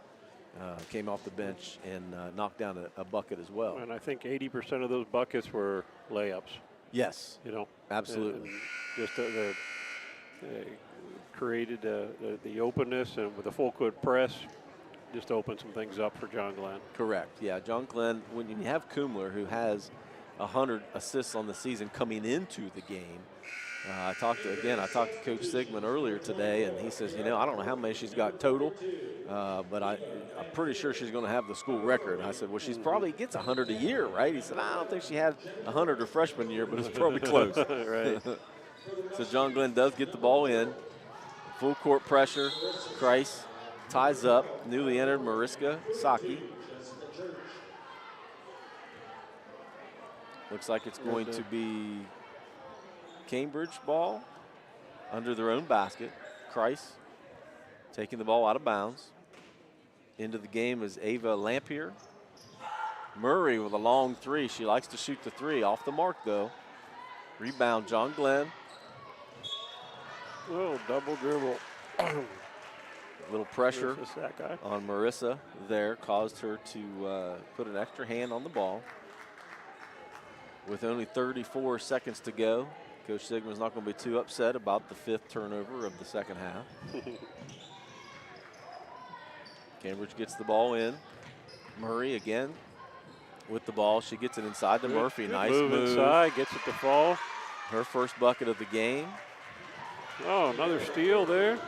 came off the bench and knocked down a bucket as well. And I think 80% of those buckets were layups. Yes. You know, absolutely. Just created the openness, and with the full court press, just opened some things up for John Glenn. Correct. Yeah, John Glenn, when you have Kumler, who has 100 assists on the season coming into the game, I talked to Coach Sigmund earlier today, and he says, I don't know how many she's got total, but I'm pretty sure she's going to have the school record. And I said, well, she's probably gets 100 a year, right? He said, I don't think she had 100 her freshman year, but it's probably close. Right. So John Glenn does get the ball in. Full court pressure. Kreis ties up. Newly entered Mariska Saki. Looks like it's going to be Cambridge ball under their own basket. Kreis taking the ball out of bounds. Into the game is Ava Lampier. Murray with a long three. She likes to shoot the three. Off the mark, though. Rebound, John Glenn. Oh, double dribble. Little pressure on Marissa there caused her to put an extra hand on the ball. With only 34 seconds to go, Coach Sigmund's not going to be too upset about the 5th turnover of the second half. Cambridge gets the ball in. Murray again with the ball. She gets it inside to Murphy. Nice move inside, gets it to fall. Her first bucket of the game. Oh, another steal there.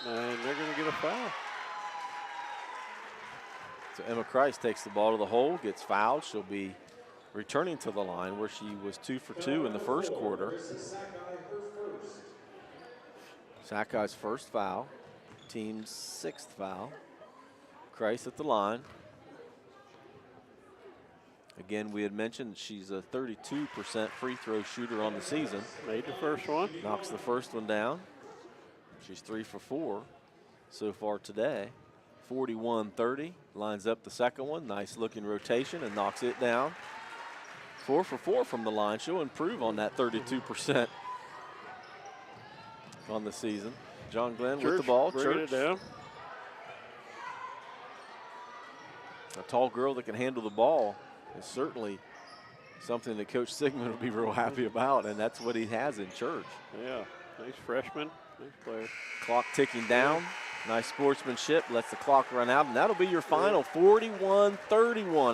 And they're going to get a foul. So Emma Christ takes the ball to the hole, gets fouled. She'll be returning to the line where she was 2 for 2 in the first quarter. Sackey's first foul, team's 6th foul. Christ at the line. Again, we had mentioned she's a 32% free throw shooter on the season. Made the first one. Knocks the first one down. She's 3 for 4 so far today. 41-30, lines up the second one. Nice looking rotation and knocks it down. 4 for 4 from the line. She'll improve on that 32% on the season. John Glenn with the ball. Bringing it down. A tall girl that can handle the ball is certainly something that Coach Sigmund will be real happy about, and that's what he has in Church. Yeah, nice freshman, nice player. Clock ticking down. Nice sportsmanship, lets the clock run out, and that'll be your final, 41-31,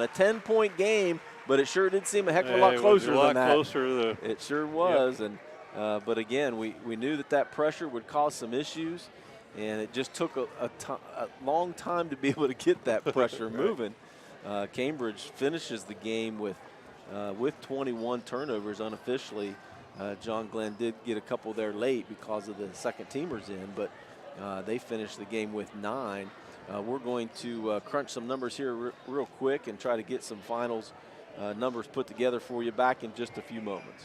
a 10-point game, but it sure did seem a heck of a lot closer than that. Closer it sure was, and but again, we knew that pressure would cause some issues, and it just took a long time to be able to get that pressure moving. Cambridge finishes the game with 21 turnovers unofficially. John Glenn did get a couple there late because of the second teamers in, but they finished the game with 9. We're going to crunch some numbers here real quick and try to get some finals numbers put together for you back in just a few moments.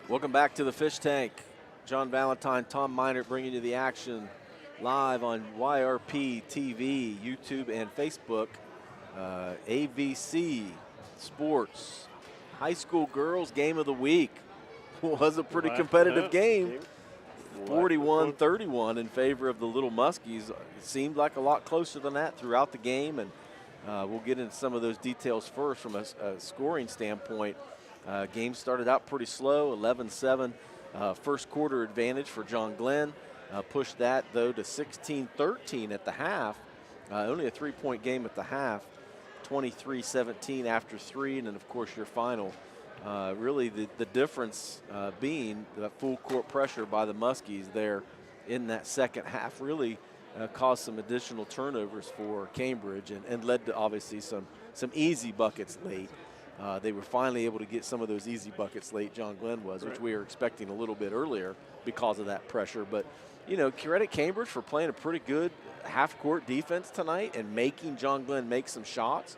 Welcome back to the Fish Tank. John Valentine, Tom Meinert bringing you the action live on YRP TV, YouTube, and Facebook. AVC Sports High School Girls Game of the Week. Was a pretty competitive game. 41-31 in favor of the Little Muskies. It seemed like a lot closer than that throughout the game, and we'll get into some of those details first from a scoring standpoint. Game started out pretty slow, 11-7 first quarter advantage for John Glenn. Pushed that, though, to 16-13 at the half. Only a 3-point game at the half, 23-17 after 3, and then, of course, your final. Really the difference being the full court pressure by the Muskies there in that second half really caused some additional turnovers for Cambridge and led to obviously some easy buckets late. They were finally able to get some of those easy buckets late, John Glenn was, which we were expecting a little bit earlier because of that pressure. But, you know, credit Cambridge for playing a pretty good half-court defense tonight and making John Glenn make some shots.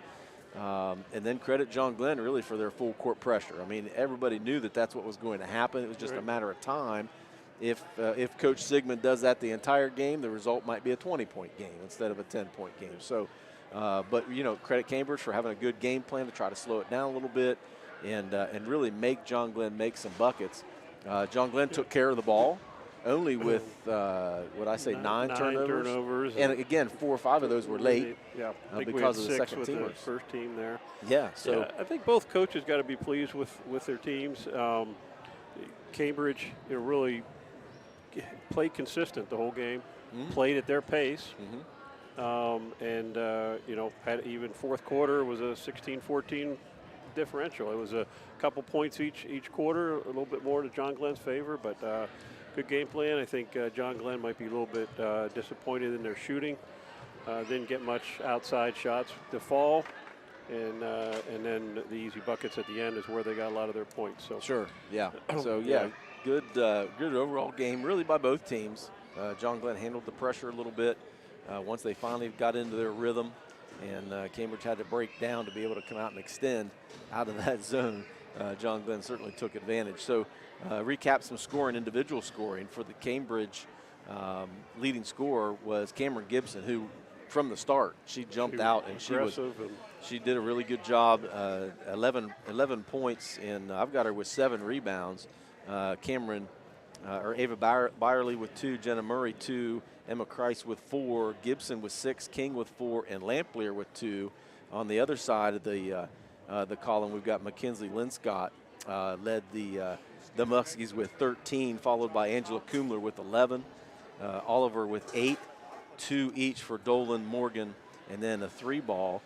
And then credit John Glenn really for their full court pressure. I mean, everybody knew that that's what was going to happen. It was just a matter of time. If Coach Sigmund does that the entire game, the result might be a 20-point game instead of a 10-point game. So But, you know, credit Cambridge for having a good game plan to try to slow it down a little bit and really make John Glenn make some buckets. John Glenn took care of the ball, only with, nine turnovers. And, again, 4 or 5 of those were late because of the second teamers. First team there. Yeah. So I think both coaches got to be pleased with their teams. Cambridge, really played consistent the whole game, played at their pace. Had even fourth quarter was a 16-14 differential. It was a couple points each quarter, a little bit more to John Glenn's favor, but good game plan. I think John Glenn might be a little bit disappointed in their shooting. Didn't get much outside shots to fall, and then the easy buckets at the end is where they got a lot of their points. So sure, yeah. So good overall game, really by both teams. John Glenn handled the pressure a little bit once they finally got into their rhythm, and Cambridge had to break down to be able to come out and extend out of that zone. John Glenn certainly took advantage. So recap some scoring, individual scoring for the Cambridge leading scorer was Cameron Gibson, who from the start she jumped out and she did a really good job. 11 points, and I've got her with 7 rebounds. Ava Byerly with 2, Jenna Murray 2, Emma Christ with 4, Gibson with 6, King with 4, and Lamplier with 2. On the other side of the column, we've got Mackenzie Linscott led the Muskies with 13, followed by Angela Kumler with 11, Oliver with 8, 2 each for Dolan Morgan, and then a 3 ball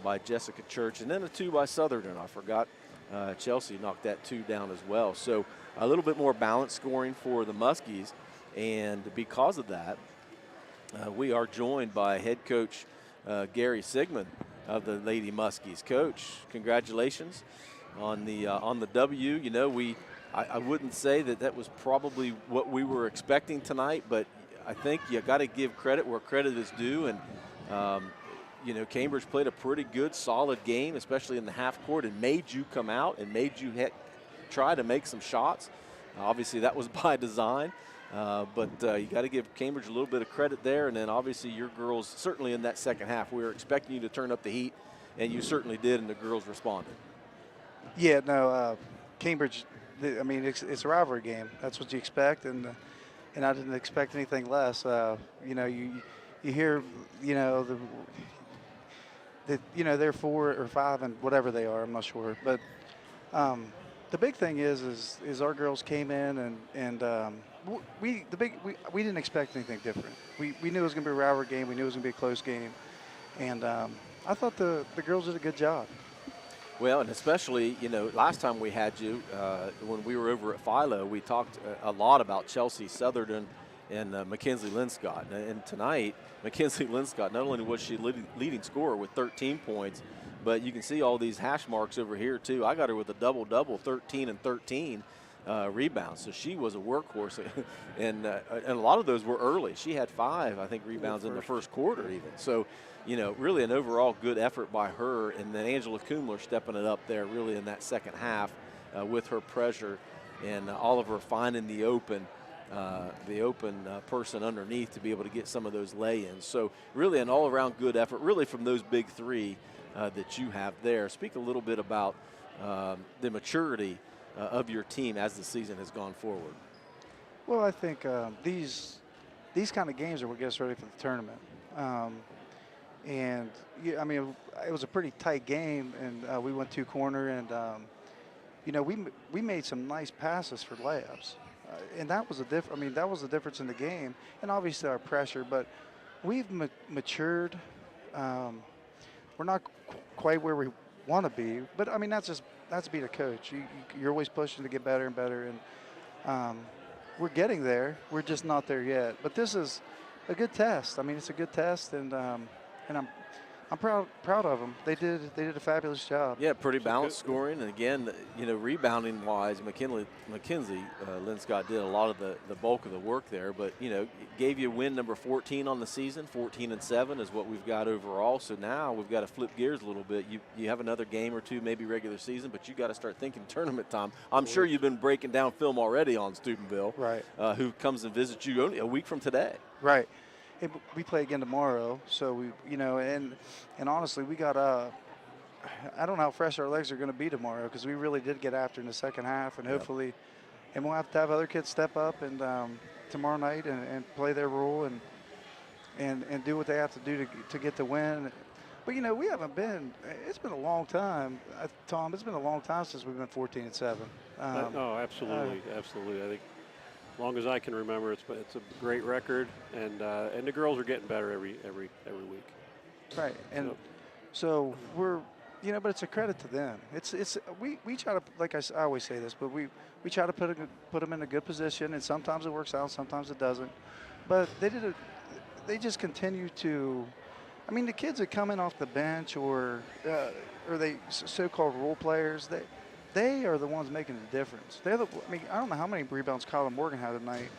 by Jessica Church, and then a 2 by Southerton. I forgot Chelsea knocked that 2 down as well. So a little bit more balanced scoring for the Muskies, and because of that, we are joined by head coach Gary Sigmund of the Lady Muskies. Coach, congratulations on the W. You know, I wouldn't say that was probably what we were expecting tonight, but I think you got to give credit where credit is due, and Cambridge played a pretty good, solid game, especially in the half court, and made you come out and made you try to make some shots. Obviously, that was by design, but you got to give Cambridge a little bit of credit there, and then obviously your girls, certainly in that second half, we were expecting you to turn up the heat, and you certainly did, and the girls responded. Yeah, no, Cambridge, I mean, it's a rivalry game. That's what you expect, and I didn't expect anything less. You hear, they're 4 or 5 and whatever they are, I'm not sure. But the big thing is our girls came in and we didn't expect anything different. We knew it was going to be a rivalry game. We knew it was going to be a close game, and I thought the girls did a good job. Well, and especially, last time we had you, when we were over at Philo, we talked a lot about Chelsea Southerton and Mackenzie Linscott. And tonight, Mackenzie Linscott, not only was she leading scorer with 13 points, but you can see all these hash marks over here, too. I got her with a double-double, 13 and 13 rebounds. So she was a workhorse, and a lot of those were early. She had 5, I think, rebounds in the first quarter even. So, really an overall good effort by her. And then Angela Kumler stepping it up there really in that second half with her pressure, and Oliver finding the open person underneath to be able to get some of those lay-ins. So really an all-around good effort, really from those big 3 that you have there. Speak a little bit about the maturity of your team as the season has gone forward. Well, I think these kind of games are what gets us ready for the tournament. And I mean, it was a pretty tight game, and we went 2-corner, and we made some nice passes for layups, and that was that was the difference in the game, and obviously our pressure. But we've matured. We're not quite where we want to be, but I mean that's being a coach. You're always pushing to get better and better, and we're getting there. We're just not there yet. But this is a good test. I mean, it's a good test, and I'm proud of them. They did a fabulous job. Yeah, pretty balanced scoring, and again, rebounding wise, Mackenzie Linscott did a lot of the bulk of the work there. But gave you win number 14 on the season. 14-7 is what we've got overall. So now we've got to flip gears a little bit. You have another game or 2, maybe regular season, but you got to start thinking tournament time. I'm sure you've been breaking down film already on Steubenville, right? Who comes and visits you only a week from today, right? we play again tomorrow. So and honestly, we got I don't know how fresh our legs are going to be tomorrow because we really did get after in the second half, and hopefully, and we'll have to have other kids step up and tomorrow night and play their role and do what they have to do to get the win. But we haven't been. It's been a long time, Tom. It's been a long time since we've been 14-7. No, absolutely, absolutely. I think as long as I can remember, it's a great record, and the girls are getting better every week. Right, and so we're. But it's a credit to them. We try to, like I always say this, but we try to put them in a good position, and sometimes it works out, sometimes it doesn't. But they just continue to. I mean, the kids that come in off the bench or they so-called role players, they are the ones making the difference. I don't know how many rebounds Kyla Morgan had tonight.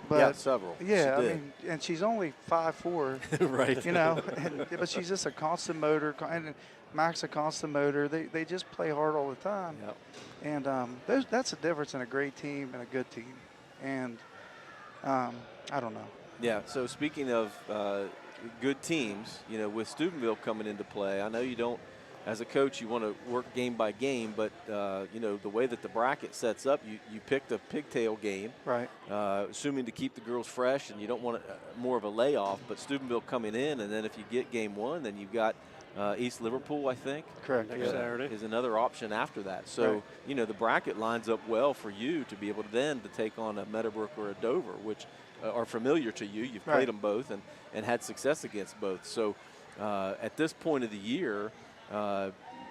But several. Yeah, and she's only 5'4". Right. But she's just a constant motor, and Mac's a constant motor. They just play hard all the time. Yep. And that's the difference in a great team and a good team. And I don't know. Yeah. So speaking of good teams, with Steubenville coming into play, I know you don't. As a coach, you want to work game by game, but the way that the bracket sets up, you picked a pigtail game, right? Assuming to keep the girls fresh, and you don't want more of a layoff. But Steubenville coming in, and then if you get game one, then you've got East Liverpool, I think. Correct. Next Saturday is another option after that. So right. The bracket lines up well for you to be able to then to take on a Meadowbrook or a Dover, which are familiar to you. You've played them both and had success against both. So at this point of the year.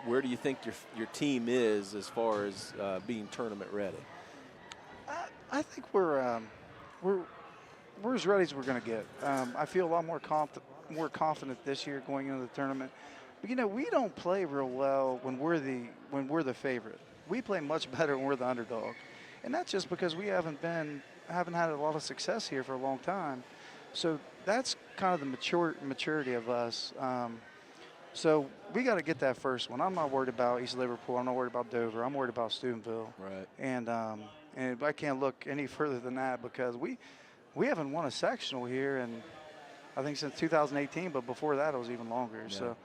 Where do you think your team is as far as being tournament ready? I think we're as ready as we're going to get. I feel a lot more confident this year going into the tournament. But we don't play real well when we're the favorite. We play much better when we're the underdog, and that's just because we haven't had a lot of success here for a long time. So that's kind of the maturity of us. So we got to get that first one. I'm not worried about East Liverpool. I'm not worried about Dover. I'm worried about Steubenville. Right. And I can't look any further than that because we haven't won a sectional here in I think since 2018. But before that, it was even longer. Yeah. So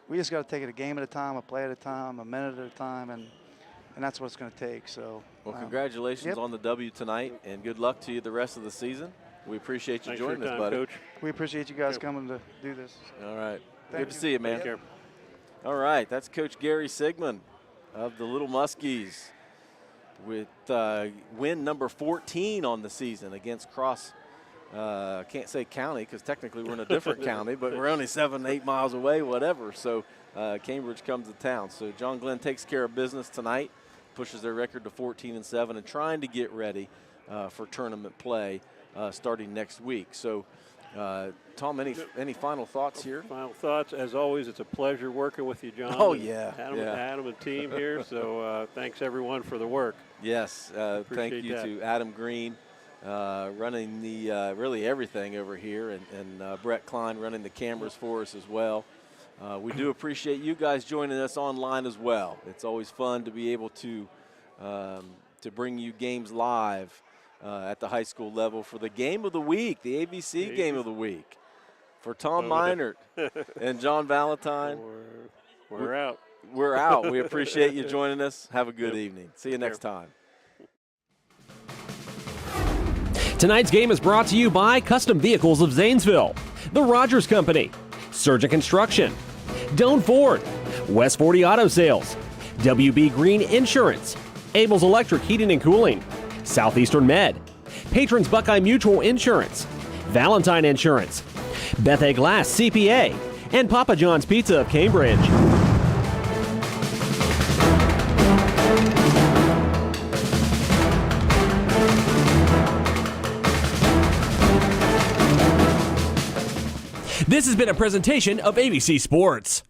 we just got to take it a game at a time, a play at a time, a minute at a time, and that's what it's going to take. So. Well, congratulations on the W tonight, and good luck to you the rest of the season. We appreciate you joining us, buddy. Coach. We appreciate you guys coming to do this. All right. Thank Good to see you, man. Yep. All right, that's Coach Gary Sigmund of the Little Muskies with win number 14 on the season against Cross. I can't say county because technically we're in a different county, but we're only 7-8 miles away, whatever. So Cambridge comes to town. So John Glenn takes care of business tonight, pushes their record to 14-7, and trying to get ready for tournament play starting next week. So. Tom, any final thoughts here? Final thoughts. As always, it's a pleasure working with you, John. Oh, yeah. Adam and team here. So thanks, everyone, for the work. Yes. Thank you to Adam Green running the really everything over here, and Brett Klein running the cameras for us as well. We do appreciate you guys joining us online as well. It's always fun to be able to bring you games live at the high school level for the game of the week, the ABC game of the week. For Tom Meinert and John Valentine, we're out. We're out. We appreciate you joining us. Have a good evening. See you next time. Tonight's game is brought to you by Custom Vehicles of Zanesville, The Rogers Company, Surgent Construction, Doan Ford, West 40 Auto Sales, WB Green Insurance, Abel's Electric Heating and Cooling, Southeastern Med, Patrons Buckeye Mutual Insurance, Valentine Insurance, Beth Glass C.P.A., and Papa John's Pizza of Cambridge. This has been a presentation of ABC Sports.